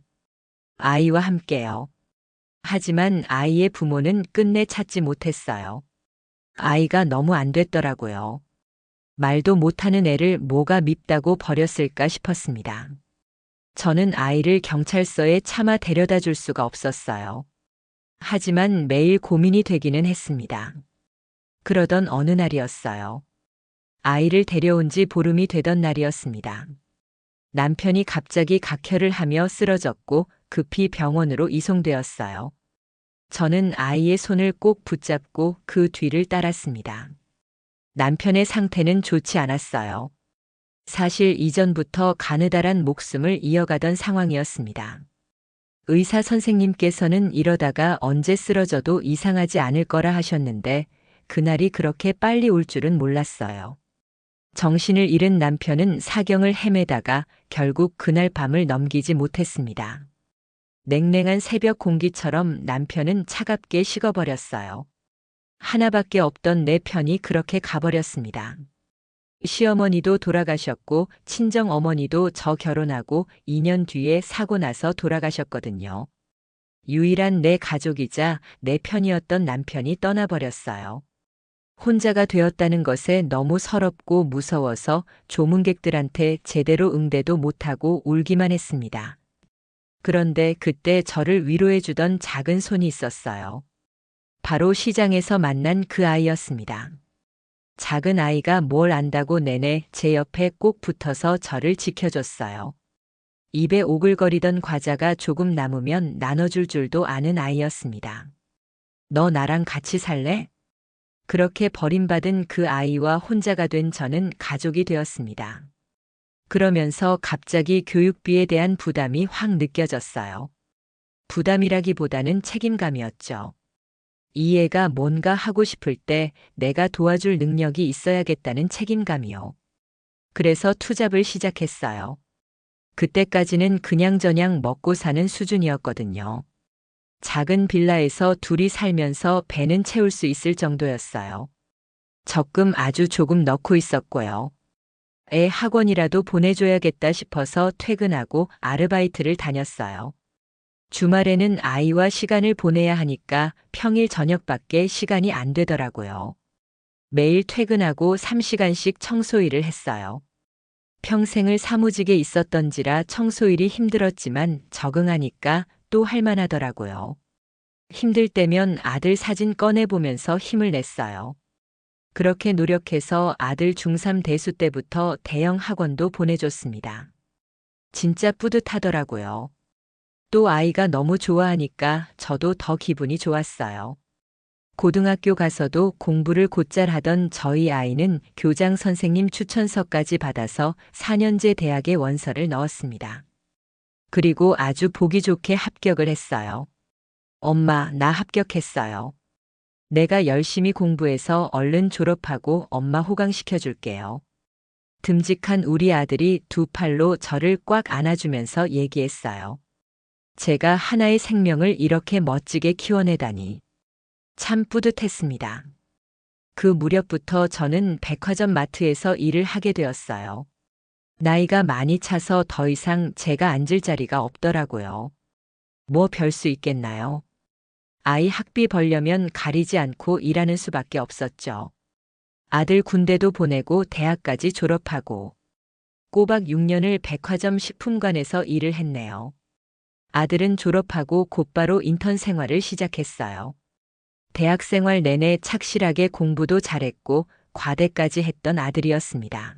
S1: 아이와 함께요. 하지만 아이의 부모는 끝내 찾지 못했어요. 아이가 너무 안 됐더라고요. 말도 못하는 애를 뭐가 밉다고 버렸을까 싶었습니다. 저는 아이를 경찰서에 차마 데려다 줄 수가 없었어요. 하지만 매일 고민이 되기는 했습니다. 그러던 어느 날이었어요. 아이를 데려온 지 보름이 되던 날이었습니다. 남편이 갑자기 각혈을 하며 쓰러졌고 급히 병원으로 이송되었어요. 저는 아이의 손을 꼭 붙잡고 그 뒤를 따랐습니다. 남편의 상태는 좋지 않았어요. 사실 이전부터 가느다란 목숨을 이어가던 상황이었습니다. 의사 선생님께서는 이러다가 언제 쓰러져도 이상하지 않을 거라 하셨는데 그날이 그렇게 빨리 올 줄은 몰랐어요. 정신을 잃은 남편은 사경을 헤매다가 결국 그날 밤을 넘기지 못했습니다. 냉랭한 새벽 공기처럼 남편은 차갑게 식어버렸어요. 하나밖에 없던 내 편이 그렇게 가버렸습니다. 시어머니도 돌아가셨고 친정어머니도 저 결혼하고 2년 뒤에 사고 나서 돌아가셨거든요. 유일한 내 가족이자 내 편이었던 남편이 떠나버렸어요. 혼자가 되었다는 것에 너무 서럽고 무서워서 조문객들한테 제대로 응대도 못하고 울기만 했습니다. 그런데 그때 저를 위로해주던 작은 손이 있었어요. 바로 시장에서 만난 그 아이였습니다. 작은 아이가 뭘 안다고 내내 제 옆에 꼭 붙어서 저를 지켜줬어요. 입에 오글거리던 과자가 조금 남으면 나눠줄 줄도 아는 아이였습니다. 너 나랑 같이 살래? 그렇게 버림받은 그 아이와 혼자가 된 저는 가족이 되었습니다. 그러면서 갑자기 교육비에 대한 부담이 확 느껴졌어요. 부담이라기보다는 책임감이었죠. 이 애가 뭔가 하고 싶을 때 내가 도와줄 능력이 있어야겠다는 책임감이요. 그래서 투잡을 시작했어요. 그때까지는 그냥저냥 먹고 사는 수준이었거든요. 작은 빌라에서 둘이 살면서 배는 채울 수 있을 정도였어요. 적금 아주 조금 넣고 있었고요. 애 학원이라도 보내줘야겠다 싶어서 퇴근하고 아르바이트를 다녔어요. 주말에는 아이와 시간을 보내야 하니까 평일 저녁밖에 시간이 안 되더라고요. 매일 퇴근하고 3시간씩 청소일을 했어요. 평생을 사무직에 있었던지라 청소일이 힘들었지만 적응하니까 또 할만하더라고요. 힘들 때면 아들 사진 꺼내보면서 힘을 냈어요. 그렇게 노력해서 아들 중3 대수 때부터 대형 학원도 보내줬습니다. 진짜 뿌듯하더라고요. 또 아이가 너무 좋아하니까 저도 더 기분이 좋았어요. 고등학교 가서도 공부를 곧잘 하던 저희 아이는 교장 선생님 추천서까지 받아서 4년제 대학에 원서를 넣었습니다. 그리고 아주 보기 좋게 합격을 했어요. 엄마, 나 합격했어요. 내가 열심히 공부해서 얼른 졸업하고 엄마 호강시켜 줄게요. 듬직한 우리 아들이 두 팔로 저를 꽉 안아주면서 얘기했어요. 제가 하나의 생명을 이렇게 멋지게 키워내다니. 참 뿌듯했습니다. 그 무렵부터 저는 백화점 마트에서 일을 하게 되었어요. 나이가 많이 차서 더 이상 제가 앉을 자리가 없더라고요. 뭐 별 수 있겠나요? 아이 학비 벌려면 가리지 않고 일하는 수밖에 없었죠. 아들 군대도 보내고 대학까지 졸업하고 꼬박 6년을 백화점 식품관에서 일을 했네요. 아들은 졸업하고 곧바로 인턴 생활을 시작했어요. 대학 생활 내내 착실하게 공부도 잘했고 과대까지 했던 아들이었습니다.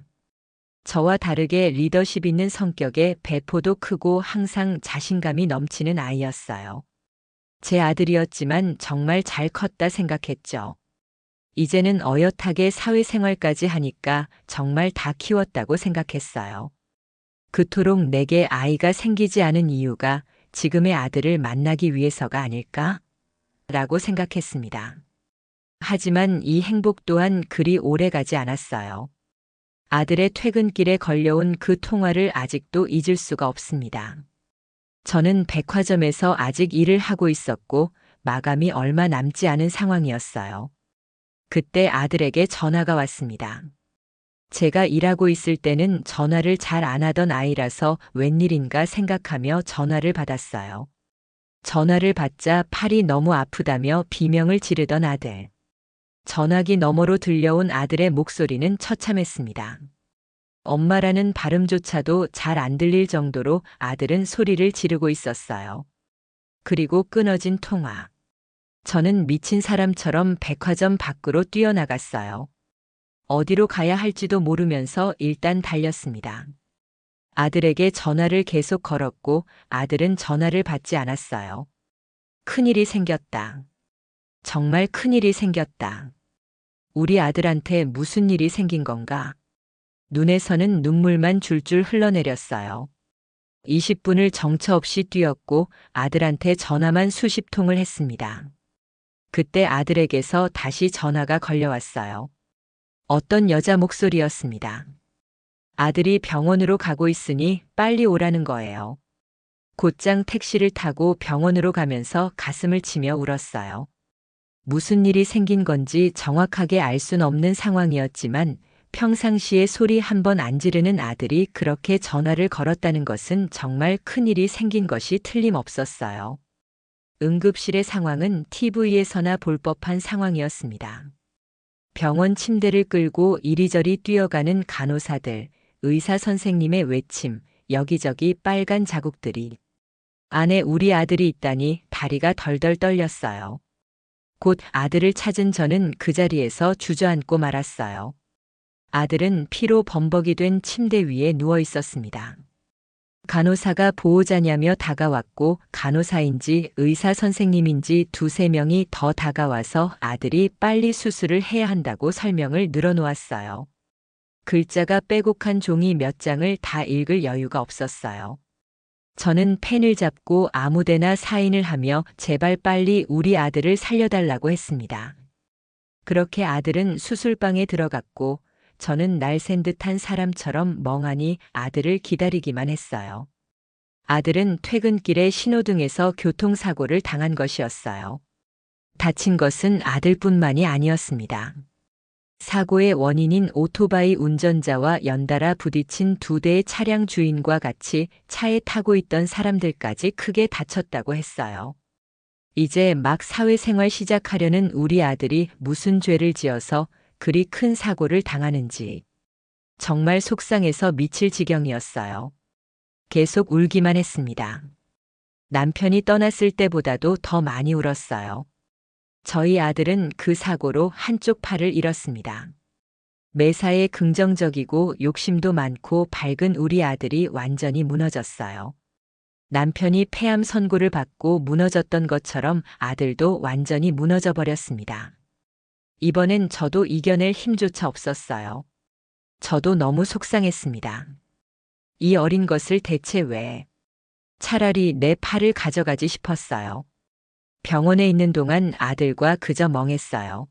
S1: 저와 다르게 리더십 있는 성격에 배포도 크고 항상 자신감이 넘치는 아이였어요. 제 아들이었지만 정말 잘 컸다 생각했죠. 이제는 어엿하게 사회생활까지 하니까 정말 다 키웠다고 생각했어요. 그토록 내게 아이가 생기지 않은 이유가 지금의 아들을 만나기 위해서가 아닐까? 라고 생각했습니다. 하지만 이 행복 또한 그리 오래 가지 않았어요. 아들의 퇴근길에 걸려온 그 통화를 아직도 잊을 수가 없습니다. 저는 백화점에서 아직 일을 하고 있었고 마감이 얼마 남지 않은 상황이었어요. 그때 아들에게 전화가 왔습니다. 제가 일하고 있을 때는 전화를 잘 안 하던 아이라서 웬일인가 생각하며 전화를 받았어요. 전화를 받자 팔이 너무 아프다며 비명을 지르던 아들. 전화기 너머로 들려온 아들의 목소리는 처참했습니다. 엄마라는 발음조차도 잘 안 들릴 정도로 아들은 소리를 지르고 있었어요. 그리고 끊어진 통화. 저는 미친 사람처럼 백화점 밖으로 뛰어나갔어요. 어디로 가야 할지도 모르면서 일단 달렸습니다. 아들에게 전화를 계속 걸었고 아들은 전화를 받지 않았어요. 큰일이 생겼다. 정말 큰일이 생겼다. 우리 아들한테 무슨 일이 생긴 건가? 눈에서는 눈물만 줄줄 흘러내렸어요. 20분을 정처 없이 뛰었고 아들한테 전화만 수십 통을 했습니다. 그때 아들에게서 다시 전화가 걸려왔어요. 어떤 여자 목소리였습니다. 아들이 병원으로 가고 있으니 빨리 오라는 거예요. 곧장 택시를 타고 병원으로 가면서 가슴을 치며 울었어요. 무슨 일이 생긴 건지 정확하게 알 순 없는 상황이었지만 평상시에 소리 한 번 안 지르는 아들이 그렇게 전화를 걸었다는 것은 정말 큰일이 생긴 것이 틀림없었어요. 응급실의 상황은 TV에서나 볼 법한 상황이었습니다. 병원 침대를 끌고 이리저리 뛰어가는 간호사들, 의사 선생님의 외침, 여기저기 빨간 자국들이. 안에 우리 아들이 있다니 다리가 덜덜 떨렸어요. 곧 아들을 찾은 저는 그 자리에서 주저앉고 말았어요. 아들은 피로 범벅이 된 침대 위에 누워 있었습니다. 간호사가 보호자냐며 다가왔고 간호사인지 의사 선생님인지 두세 명이 더 다가와서 아들이 빨리 수술을 해야 한다고 설명을 늘어놓았어요. 글자가 빼곡한 종이 몇 장을 다 읽을 여유가 없었어요. 저는 펜을 잡고 아무데나 사인을 하며 제발 빨리 우리 아들을 살려달라고 했습니다. 그렇게 아들은 수술방에 들어갔고 저는 날샌 듯한 사람처럼 멍하니 아들을 기다리기만 했어요. 아들은 퇴근길에 신호등에서 교통사고를 당한 것이었어요. 다친 것은 아들뿐만이 아니었습니다. 사고의 원인인 오토바이 운전자와 연달아 부딪힌 두 대의 차량 주인과 같이 차에 타고 있던 사람들까지 크게 다쳤다고 했어요. 이제 막 사회생활 시작하려는 우리 아들이 무슨 죄를 지어서 그리 큰 사고를 당하는지 정말 속상해서 미칠 지경이었어요. 계속 울기만 했습니다. 남편이 떠났을 때보다도 더 많이 울었어요. 저희 아들은 그 사고로 한쪽 팔을 잃었습니다. 매사에 긍정적이고 욕심도 많고 밝은 우리 아들이 완전히 무너졌어요. 남편이 폐암 선고를 받고 무너졌던 것처럼 아들도 완전히 무너져 버렸습니다. 이번엔 저도 이겨낼 힘조차 없었어요. 저도 너무 속상했습니다. 이 어린 것을 대체 왜? 차라리 내 팔을 가져가지 싶었어요. 병원에 있는 동안 아들과 그저 멍했어요.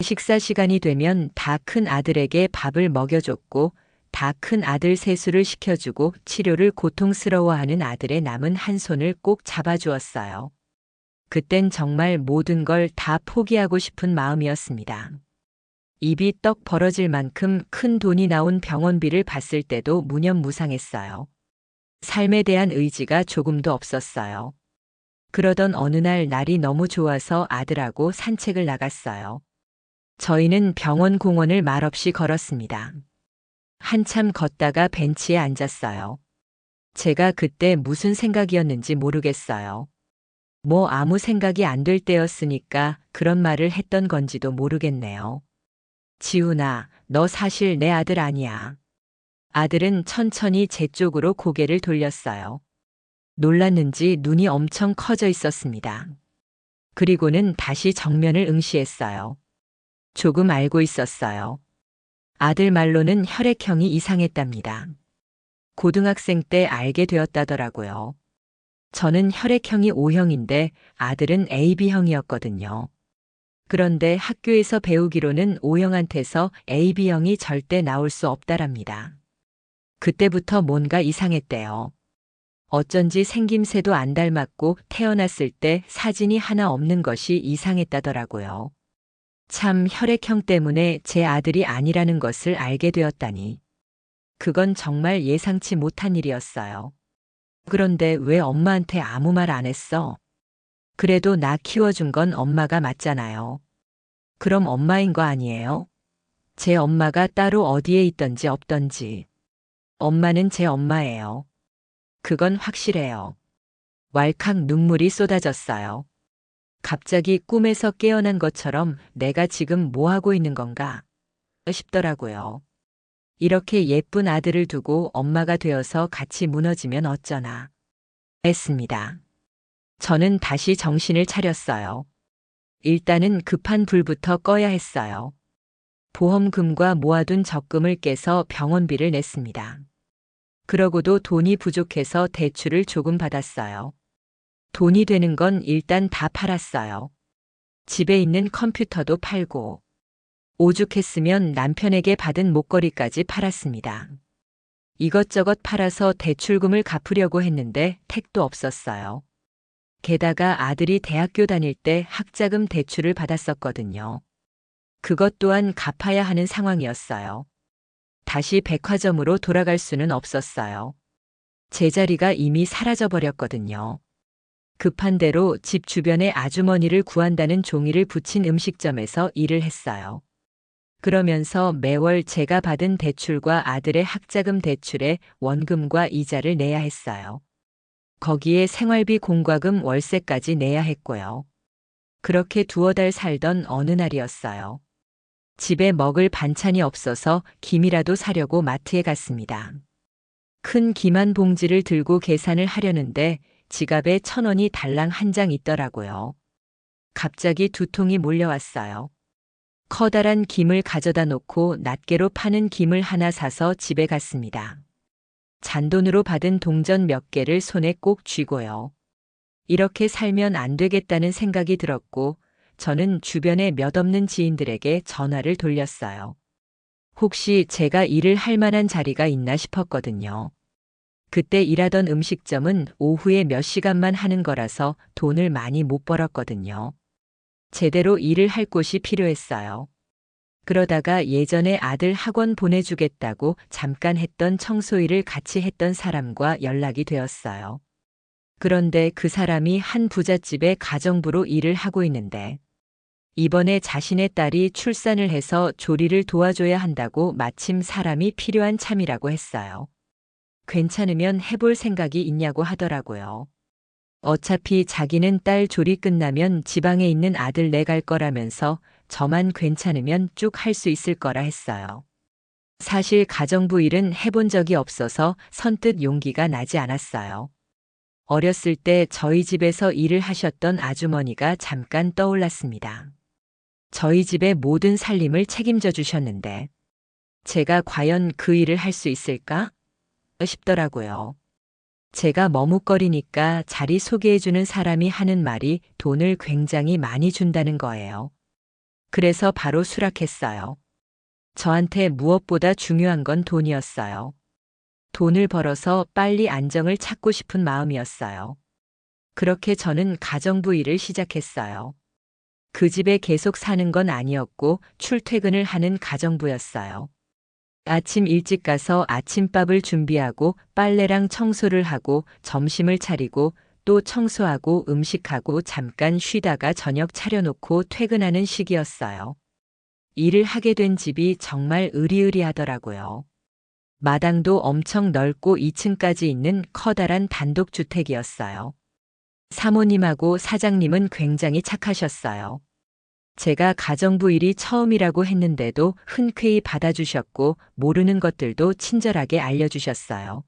S1: 식사 시간이 되면 다 큰 아들에게 밥을 먹여줬고 다 큰 아들 세수를 시켜주고 치료를 고통스러워하는 아들의 남은 한 손을 꼭 잡아주었어요. 그땐 정말 모든 걸 다 포기하고 싶은 마음이었습니다. 입이 떡 벌어질 만큼 큰 돈이 나온 병원비를 봤을 때도 무념무상했어요. 삶에 대한 의지가 조금도 없었어요. 그러던 어느 날 날이 너무 좋아서 아들하고 산책을 나갔어요. 저희는 병원 공원을 말없이 걸었습니다. 한참 걷다가 벤치에 앉았어요. 제가 그때 무슨 생각이었는지 모르겠어요. 뭐 아무 생각이 안 될 때였으니까 그런 말을 했던 건지도 모르겠네요. 지훈아, 너 사실 내 아들 아니야. 아들은 천천히 제 쪽으로 고개를 돌렸어요. 놀랐는지 눈이 엄청 커져 있었습니다. 그리고는 다시 정면을 응시했어요. 조금 알고 있었어요. 아들 말로는 혈액형이 이상했답니다. 고등학생 때 알게 되었다더라고요. 저는 혈액형이 O형인데 아들은 AB형이었거든요. 그런데 학교에서 배우기로는 O형한테서 AB형이 절대 나올 수 없다랍니다. 그때부터 뭔가 이상했대요. 어쩐지 생김새도 안 닮았고 태어났을 때 사진이 하나 없는 것이 이상했다더라고요. 참 혈액형 때문에 제 아들이 아니라는 것을 알게 되었다니. 그건 정말 예상치 못한 일이었어요. 그런데 왜 엄마한테 아무 말 안 했어? 그래도 나 키워준 건 엄마가 맞잖아요. 그럼 엄마인 거 아니에요? 제 엄마가 따로 어디에 있던지 없던지. 엄마는 제 엄마예요. 그건 확실해요. 왈칵 눈물이 쏟아졌어요. 갑자기 꿈에서 깨어난 것처럼 내가 지금 뭐 하고 있는 건가 싶더라고요. 이렇게 예쁜 아들을 두고 엄마가 되어서 같이 무너지면 어쩌나 했습니다. 저는 다시 정신을 차렸어요. 일단은 급한 불부터 꺼야 했어요. 보험금과 모아둔 적금을 깨서 병원비를 냈습니다. 그러고도 돈이 부족해서 대출을 조금 받았어요. 돈이 되는 건 일단 다 팔았어요. 집에 있는 컴퓨터도 팔고, 오죽했으면 남편에게 받은 목걸이까지 팔았습니다. 이것저것 팔아서 대출금을 갚으려고 했는데 택도 없었어요. 게다가 아들이 대학교 다닐 때 학자금 대출을 받았었거든요. 그것 또한 갚아야 하는 상황이었어요. 다시 백화점으로 돌아갈 수는 없었어요. 제자리가 이미 사라져버렸거든요. 급한 대로 집 주변에 아주머니를 구한다는 종이를 붙인 음식점에서 일을 했어요. 그러면서 매월 제가 받은 대출과 아들의 학자금 대출에 원금과 이자를 내야 했어요. 거기에 생활비 공과금 월세까지 내야 했고요. 그렇게 두어 달 살던 어느 날이었어요. 집에 먹을 반찬이 없어서 김이라도 사려고 마트에 갔습니다. 큰 김 한 봉지를 들고 계산을 하려는데 지갑에 1,000원이 달랑 한 장 있더라고요. 갑자기 두통이 몰려왔어요. 커다란 김을 가져다 놓고 낱개로 파는 김을 하나 사서 집에 갔습니다. 잔돈으로 받은 동전 몇 개를 손에 꼭 쥐고요. 이렇게 살면 안 되겠다는 생각이 들었고 저는 주변에 몇 없는 지인들에게 전화를 돌렸어요. 혹시 제가 일을 할 만한 자리가 있나 싶었거든요. 그때 일하던 음식점은 오후에 몇 시간만 하는 거라서 돈을 많이 못 벌었거든요. 제대로 일을 할 곳이 필요했어요. 그러다가 예전에 아들 학원 보내주겠다고 잠깐 했던 청소일을 같이 했던 사람과 연락이 되었어요. 그런데 그 사람이 한 부잣집의 가정부로 일을 하고 있는데 이번에 자신의 딸이 출산을 해서 조리를 도와줘야 한다고 마침 사람이 필요한 참이라고 했어요. 괜찮으면 해볼 생각이 있냐고 하더라고요. 어차피 자기는 딸 조리 끝나면 지방에 있는 아들 내갈 거라면서 저만 괜찮으면 쭉 할 수 있을 거라 했어요. 사실 가정부 일은 해본 적이 없어서 선뜻 용기가 나지 않았어요. 어렸을 때 저희 집에서 일을 하셨던 아주머니가 잠깐 떠올랐습니다. 저희 집의 모든 살림을 책임져 주셨는데 제가 과연 그 일을 할 수 있을까 싶더라고요. 제가 머뭇거리니까 자리 소개해주는 사람이 하는 말이 돈을 굉장히 많이 준다는 거예요. 그래서 바로 수락했어요. 저한테 무엇보다 중요한 건 돈이었어요. 돈을 벌어서 빨리 안정을 찾고 싶은 마음이었어요. 그렇게 저는 가정부 일을 시작했어요. 그 집에 계속 사는 건 아니었고 출퇴근을 하는 가정부였어요. 아침 일찍 가서 아침밥을 준비하고 빨래랑 청소를 하고 점심을 차리고 또 청소하고 음식하고 잠깐 쉬다가 저녁 차려놓고 퇴근하는 식이었어요. 일을 하게 된 집이 정말 으리으리하더라고요. 마당도 엄청 넓고 2층까지 있는 커다란 단독주택이었어요. 사모님하고 사장님은 굉장히 착하셨어요. 제가 가정부 일이 처음이라고 했는데도 흔쾌히 받아주셨고 모르는 것들도 친절하게 알려주셨어요.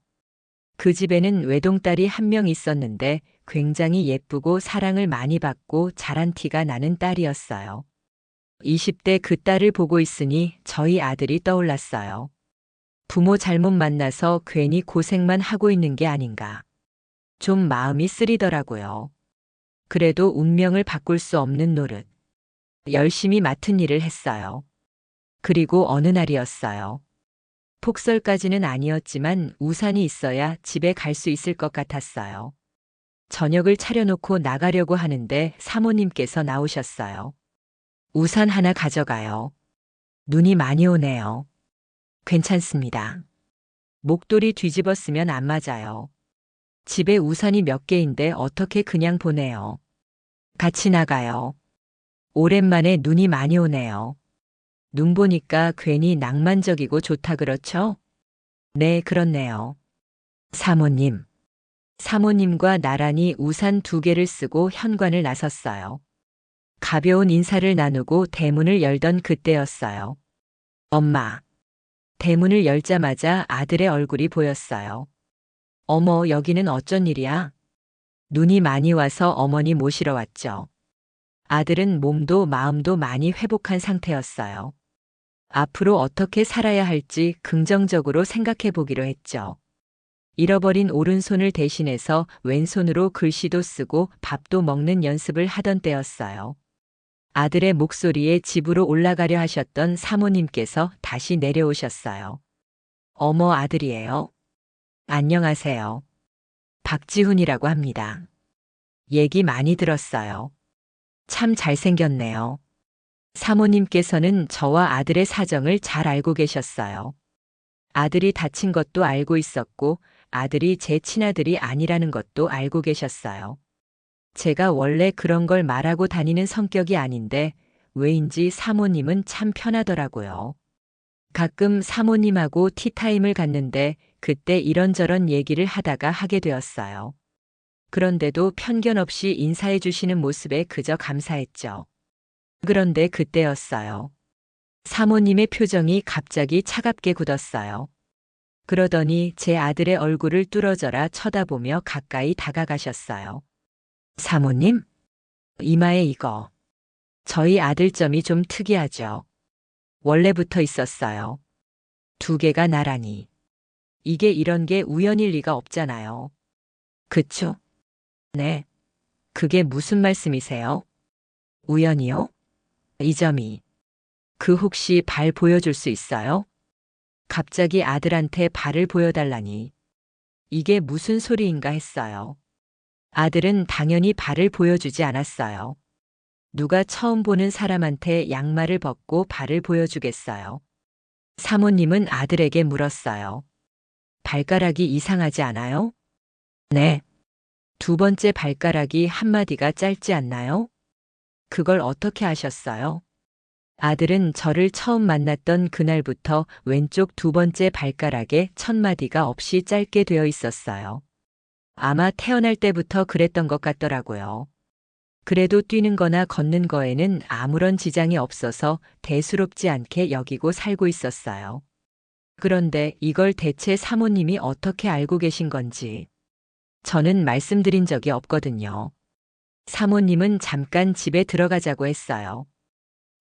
S1: 그 집에는 외동딸이 한 명 있었는데 굉장히 예쁘고 사랑을 많이 받고 잘한 티가 나는 딸이었어요. 20대 그 딸을 보고 있으니 저희 아들이 떠올랐어요. 부모 잘못 만나서 괜히 고생만 하고 있는 게 아닌가. 좀 마음이 쓰리더라고요. 그래도 운명을 바꿀 수 없는 노릇. 열심히 맡은 일을 했어요. 그리고 어느 날이었어요. 폭설까지는 아니었지만 우산이 있어야 집에 갈 수 있을 것 같았어요. 저녁을 차려놓고 나가려고 하는데 사모님께서 나오셨어요. 우산 하나 가져가요. 눈이 많이 오네요. 괜찮습니다. 목도리 뒤집었으면 안 맞아요. 집에 우산이 몇 개인데 어떻게 그냥 보내요. 같이 나가요. 오랜만에 눈이 많이 오네요. 눈 보니까 괜히 낭만적이고 좋다 그렇죠? 네, 그렇네요. 사모님. 사모님과 나란히 우산 두 개를 쓰고 현관을 나섰어요. 가벼운 인사를 나누고 대문을 열던 그때였어요. 엄마. 대문을 열자마자 아들의 얼굴이 보였어요. 어머, 여기는 어쩐 일이야? 눈이 많이 와서 어머니 모시러 왔죠. 아들은 몸도 마음도 많이 회복한 상태였어요. 앞으로 어떻게 살아야 할지 긍정적으로 생각해 보기로 했죠. 잃어버린 오른손을 대신해서 왼손으로 글씨도 쓰고 밥도 먹는 연습을 하던 때였어요. 아들의 목소리에 집으로 올라가려 하셨던 사모님께서 다시 내려오셨어요. 어머, 아들이에요. 안녕하세요. 박지훈이라고 합니다. 얘기 많이 들었어요. 참 잘생겼네요. 사모님께서는 저와 아들의 사정을 잘 알고 계셨어요. 아들이 다친 것도 알고 있었고 아들이 제 친아들이 아니라는 것도 알고 계셨어요. 제가 원래 그런 걸 말하고 다니는 성격이 아닌데 왜인지 사모님은 참 편하더라고요. 가끔 사모님하고 티타임을 갖는데 그때 이런저런 얘기를 하다가 하게 되었어요. 그런데도 편견 없이 인사해 주시는 모습에 그저 감사했죠. 그런데 그때였어요. 사모님의 표정이 갑자기 차갑게 굳었어요. 그러더니 제 아들의 얼굴을 뚫어져라 쳐다보며 가까이 다가가셨어요. 사모님? 이마에 이거. 저희 아들 점이 좀 특이하죠. 원래부터 있었어요. 두 개가 나란히. 이게 이런 게 우연일 리가 없잖아요. 그쵸? 네. 그게 무슨 말씀이세요? 우연이요? 이 점이. 그 혹시 발 보여줄 수 있어요? 갑자기 아들한테 발을 보여달라니. 이게 무슨 소리인가 했어요. 아들은 당연히 발을 보여주지 않았어요. 누가 처음 보는 사람한테 양말을 벗고 발을 보여주겠어요. 사모님은 아들에게 물었어요. 발가락이 이상하지 않아요? 네. 두 번째 발가락이 한마디가 짧지 않나요? 그걸 어떻게 아셨어요? 아들은 저를 처음 만났던 그날부터 왼쪽 두 번째 발가락에 첫 마디가 없이 짧게 되어 있었어요. 아마 태어날 때부터 그랬던 것 같더라고요. 그래도 뛰는 거나 걷는 거에는 아무런 지장이 없어서 대수롭지 않게 여기고 살고 있었어요. 그런데 이걸 대체 사모님이 어떻게 알고 계신 건지 저는 말씀드린 적이 없거든요. 사모님은 잠깐 집에 들어가자고 했어요.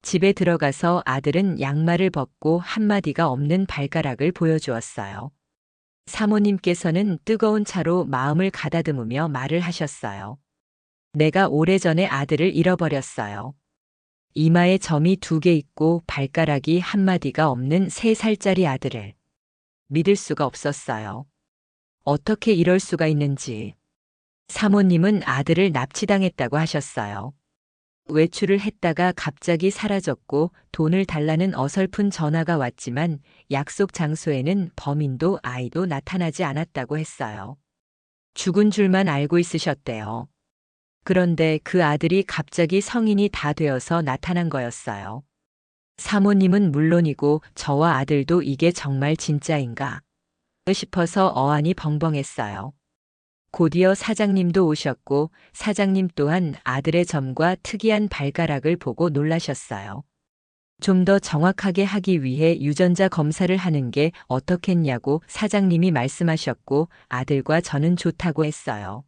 S1: 집에 들어가서 아들은 양말을 벗고 한마디가 없는 발가락을 보여주었어요. 사모님께서는 뜨거운 차로 마음을 가다듬으며 말을 하셨어요. 내가 오래전에 아들을 잃어버렸어요. 이마에 점이 두 개 있고 발가락이 한마디가 없는 3살짜리 아들을. 믿을 수가 없었어요. 어떻게 이럴 수가 있는지. 사모님은 아들을 납치당했다고 하셨어요. 외출을 했다가 갑자기 사라졌고 돈을 달라는 어설픈 전화가 왔지만 약속 장소에는 범인도 아이도 나타나지 않았다고 했어요. 죽은 줄만 알고 있으셨대요. 그런데 그 아들이 갑자기 성인이 다 되어서 나타난 거였어요. 사모님은 물론이고 저와 아들도 이게 정말 진짜인가 싶어서 어안이 벙벙했어요. 곧이어 사장님도 오셨고 사장님 또한 아들의 점과 특이한 발가락을 보고 놀라셨어요. 좀 더 정확하게 하기 위해 유전자 검사를 하는 게 어떻겠냐고 사장님이 말씀하셨고 아들과 저는 좋다고 했어요.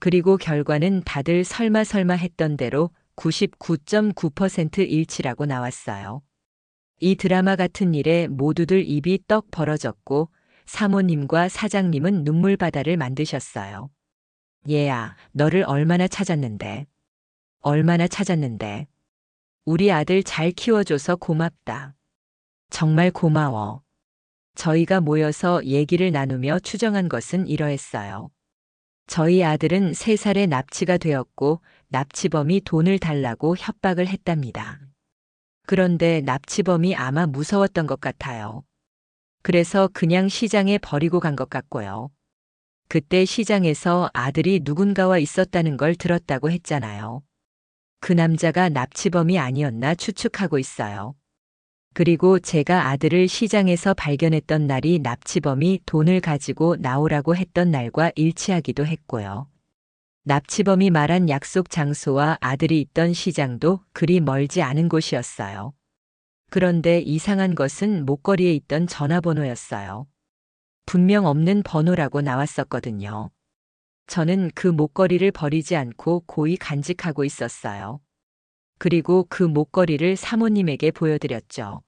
S1: 그리고 결과는 다들 설마 했던 대로 99.9% 일치라고 나왔어요. 이 드라마 같은 일에 모두들 입이 떡 벌어졌고 사모님과 사장님은 눈물바다를 만드셨어요. 얘야, 너를 얼마나 찾았는데. 얼마나 찾았는데. 우리 아들 잘 키워줘서 고맙다. 정말 고마워. 저희가 모여서 얘기를 나누며 추정한 것은 이러했어요. 저희 아들은 3살에 납치가 되었고 납치범이 돈을 달라고 협박을 했답니다. 그런데 납치범이 아마 무서웠던 것 같아요. 그래서 그냥 시장에 버리고 간 것 같고요. 그때 시장에서 아들이 누군가와 있었다는 걸 들었다고 했잖아요. 그 남자가 납치범이 아니었나 추측하고 있어요. 그리고 제가 아들을 시장에서 발견했던 날이 납치범이 돈을 가지고 나오라고 했던 날과 일치하기도 했고요. 납치범이 말한 약속 장소와 아들이 있던 시장도 그리 멀지 않은 곳이었어요. 그런데 이상한 것은 목걸이에 있던 전화번호였어요. 분명 없는 번호라고 나왔었거든요. 저는 그 목걸이를 버리지 않고 고이 간직하고 있었어요. 그리고 그 목걸이를 사모님에게 보여드렸죠.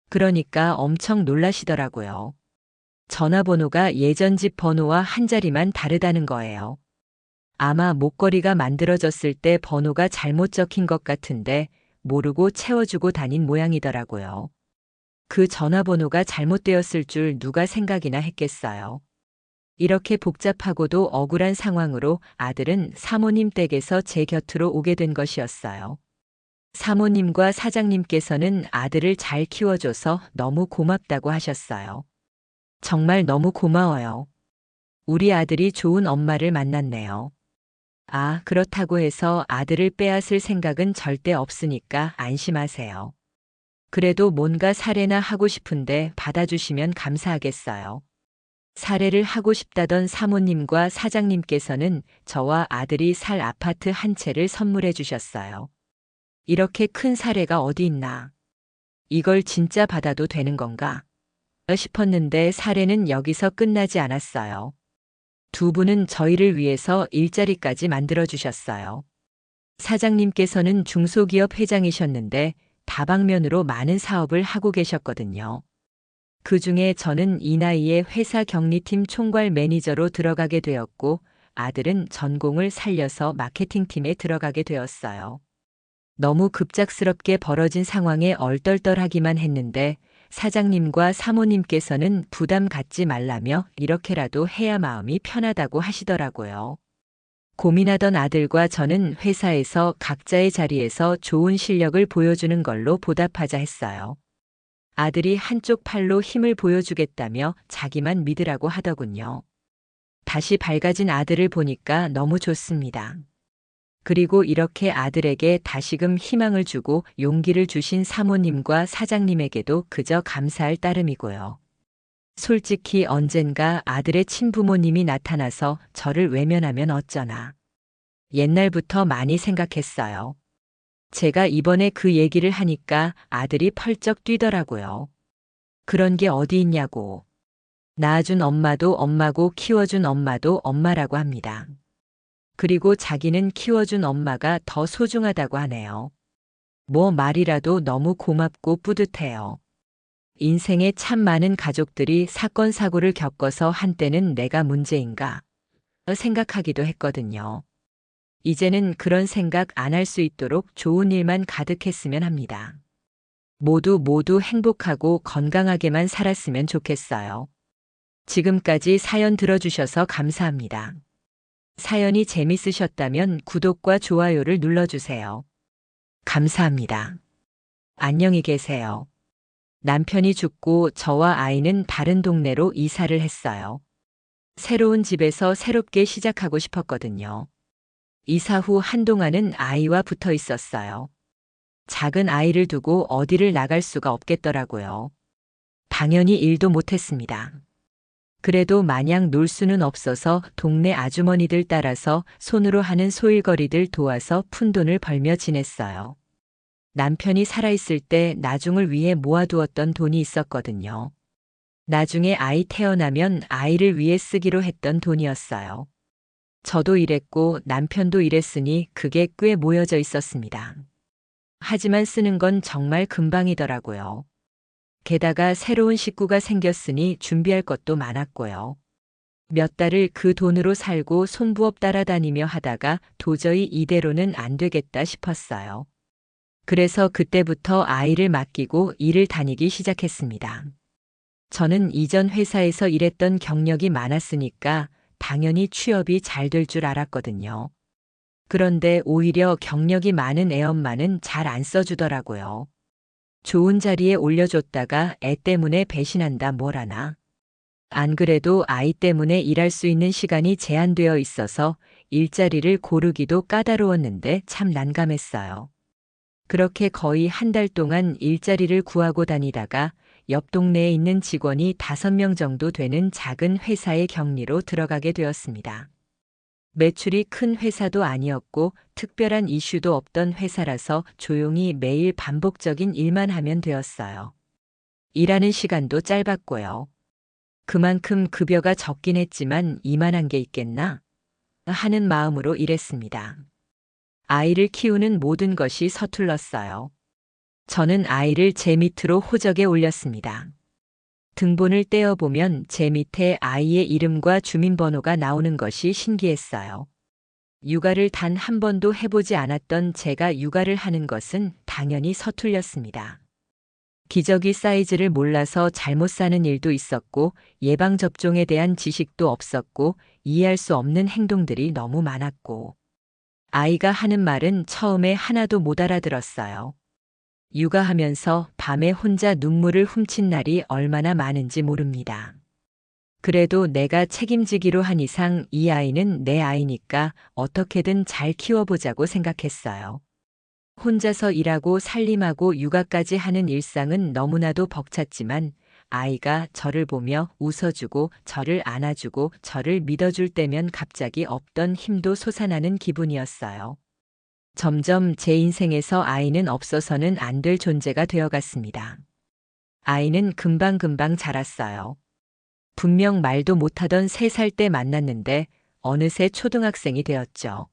S1: 그러니까 엄청 놀라시더라고요. 전화번호가 예전 집 번호와 한 자리만 다르다는 거예요. 아마 목걸이가 만들어졌을 때 번호가 잘못 적힌 것 같은데 모르고 채워주고 다닌 모양이더라고요. 그 전화번호가 잘못되었을 줄 누가 생각이나 했겠어요. 이렇게 복잡하고도 억울한 상황으로 아들은 사모님 댁에서 제 곁으로 오게 된 것이었어요. 사모님과 사장님께서는 아들을 잘 키워줘서 너무 고맙다고 하셨어요. 정말 너무 고마워요. 우리 아들이 좋은 엄마를 만났네요. 아, 그렇다고 해서 아들을 빼앗을 생각은 절대 없으니까 안심하세요. 그래도 뭔가 사례나 하고 싶은데 받아주시면 감사하겠어요. 사례를 하고 싶다던 사모님과 사장님께서는 저와 아들이 살 아파트 한 채를 선물해 주셨어요. 이렇게 큰 사례가 어디 있나? 이걸 진짜 받아도 되는 건가? 싶었는데 사례는 여기서 끝나지 않았어요. 두 분은 저희를 위해서 일자리까지 만들어 주셨어요. 사장님께서는 중소기업 회장이셨는데 다방면으로 많은 사업을 하고 계셨거든요. 그 중에 저는 이 나이에 회사 격리팀 총괄 매니저로 들어가게 되었고 아들은 전공을 살려서 마케팅팀에 들어가게 되었어요. 너무 급작스럽게 벌어진 상황에 얼떨떨하기만 했는데 사장님과 사모님께서는 부담 갖지 말라며 이렇게라도 해야 마음이 편하다고 하시더라고요. 고민하던 아들과 저는 회사에서 각자의 자리에서 좋은 실력을 보여주는 걸로 보답하자 했어요. 아들이 한쪽 팔로 힘을 보여주겠다며 자기만 믿으라고 하더군요. 다시 밝아진 아들을 보니까 너무 좋습니다. 그리고 이렇게 아들에게 다시금 희망을 주고 용기를 주신 사모님과 사장님에게도 그저 감사할 따름이고요. 솔직히 언젠가 아들의 친부모님이 나타나서 저를 외면하면 어쩌나. 옛날부터 많이 생각했어요. 제가 이번에 그 얘기를 하니까 아들이 펄쩍 뛰더라고요. 그런 게 어디 있냐고. 낳아준 엄마도 엄마고 키워준 엄마도 엄마라고 합니다. 그리고 자기는 키워준 엄마가 더 소중하다고 하네요. 뭐 말이라도 너무 고맙고 뿌듯해요. 인생에 참 많은 가족들이 사건 사고를 겪어서 한때는 내가 문제인가 생각하기도 했거든요. 이제는 그런 생각 안 할 수 있도록 좋은 일만 가득했으면 합니다. 모두 행복하고 건강하게만 살았으면 좋겠어요. 지금까지 사연 들어주셔서 감사합니다. 사연이 재밌으셨다면 구독과 좋아요를 눌러주세요. 감사합니다. 안녕히 계세요. 남편이 죽고 저와 아이는 다른 동네로 이사를 했어요. 새로운 집에서 새롭게 시작하고 싶었거든요. 이사 후 한동안은 아이와 붙어 있었어요. 작은 아이를 두고 어디를 나갈 수가 없겠더라고요. 당연히 일도 못했습니다. 그래도 마냥 놀 수는 없어서 동네 아주머니들 따라서 손으로 하는 소일거리들 도와서 푼돈을 벌며 지냈어요. 남편이 살아있을 때 나중을 위해 모아두었던 돈이 있었거든요. 나중에 아이 태어나면 아이를 위해 쓰기로 했던 돈이었어요. 저도 일했고 남편도 일했으니 그게 꽤 모여져 있었습니다. 하지만 쓰는 건 정말 금방이더라고요. 게다가 새로운 식구가 생겼으니 준비할 것도 많았고요. 몇 달을 그 돈으로 살고 손부업 따라다니며 하다가 도저히 이대로는 안 되겠다 싶었어요. 그래서 그때부터 아이를 맡기고 일을 다니기 시작했습니다. 저는 이전 회사에서 일했던 경력이 많았으니까 당연히 취업이 잘 될 줄 알았거든요. 그런데 오히려 경력이 많은 애엄마는 잘 안 써주더라고요. 좋은 자리에 올려줬다가 애 때문에 배신한다 뭐라나. 안 그래도 아이 때문에 일할 수 있는 시간이 제한되어 있어서 일자리를 고르기도 까다로웠는데 참 난감했어요. 그렇게 거의 한 달 동안 일자리를 구하고 다니다가 옆 동네에 있는 직원이 5명 정도 되는 작은 회사의 격리로 들어가게 되었습니다. 매출이 큰 회사도 아니었고 특별한 이슈도 없던 회사라서 조용히 매일 반복적인 일만 하면 되었어요. 일하는 시간도 짧았고요. 그만큼 급여가 적긴 했지만 이만한 게 있겠나 하는 마음으로 일했습니다. 아이를 키우는 모든 것이 서툴렀어요. 저는 아이를 제 밑으로 호적에 올렸습니다. 등본을 떼어보면 제 밑에 아이의 이름과 주민번호가 나오는 것이 신기했어요. 육아를 단 한 번도 해보지 않았던 제가 육아를 하는 것은 당연히 서툴렸습니다. 기저귀 사이즈를 몰라서 잘못 사는 일도 있었고 예방접종에 대한 지식도 없었고 이해할 수 없는 행동들이 너무 많았고 아이가 하는 말은 처음에 하나도 못 알아들었어요. 육아하면서 밤에 혼자 눈물을 훔친 날이 얼마나 많은지 모릅니다. 그래도 내가 책임지기로 한 이상 이 아이는 내 아이니까 어떻게든 잘 키워보자고 생각했어요. 혼자서 일하고 살림하고 육아까지 하는 일상은 너무나도 벅찼지만 아이가 저를 보며 웃어주고 저를 안아주고 저를 믿어줄 때면 갑자기 없던 힘도 솟아나는 기분이었어요. 점점 제 인생에서 아이는 없어서는 안 될 존재가 되어갔습니다. 아이는 금방금방 자랐어요. 분명 말도 못하던 3살 때 만났는데 어느새 초등학생이 되었죠.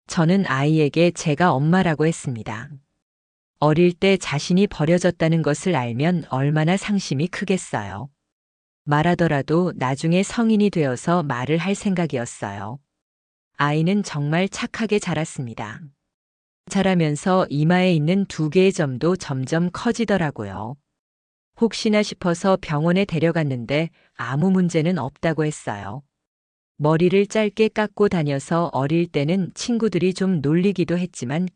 S1: 저는 아이에게 제가 엄마라고 했습니다. 어릴 때 자신이 버려졌다는 것을 알면 얼마나 상심이 크겠어요. 말하더라도 나중에 성인이 되어서 말을 할 생각이었어요. 아이는 정말 착하게 자랐습니다. 자라면서 이마에 있는 2개의 점도 점점 커지더라고요. 혹시나 싶어서 병원에 데려갔는데 아무 문제는 없다고 했어요. 머리를 짧게 깎고 다녀서 어릴 때는 친구들이 좀 놀리기도 했지만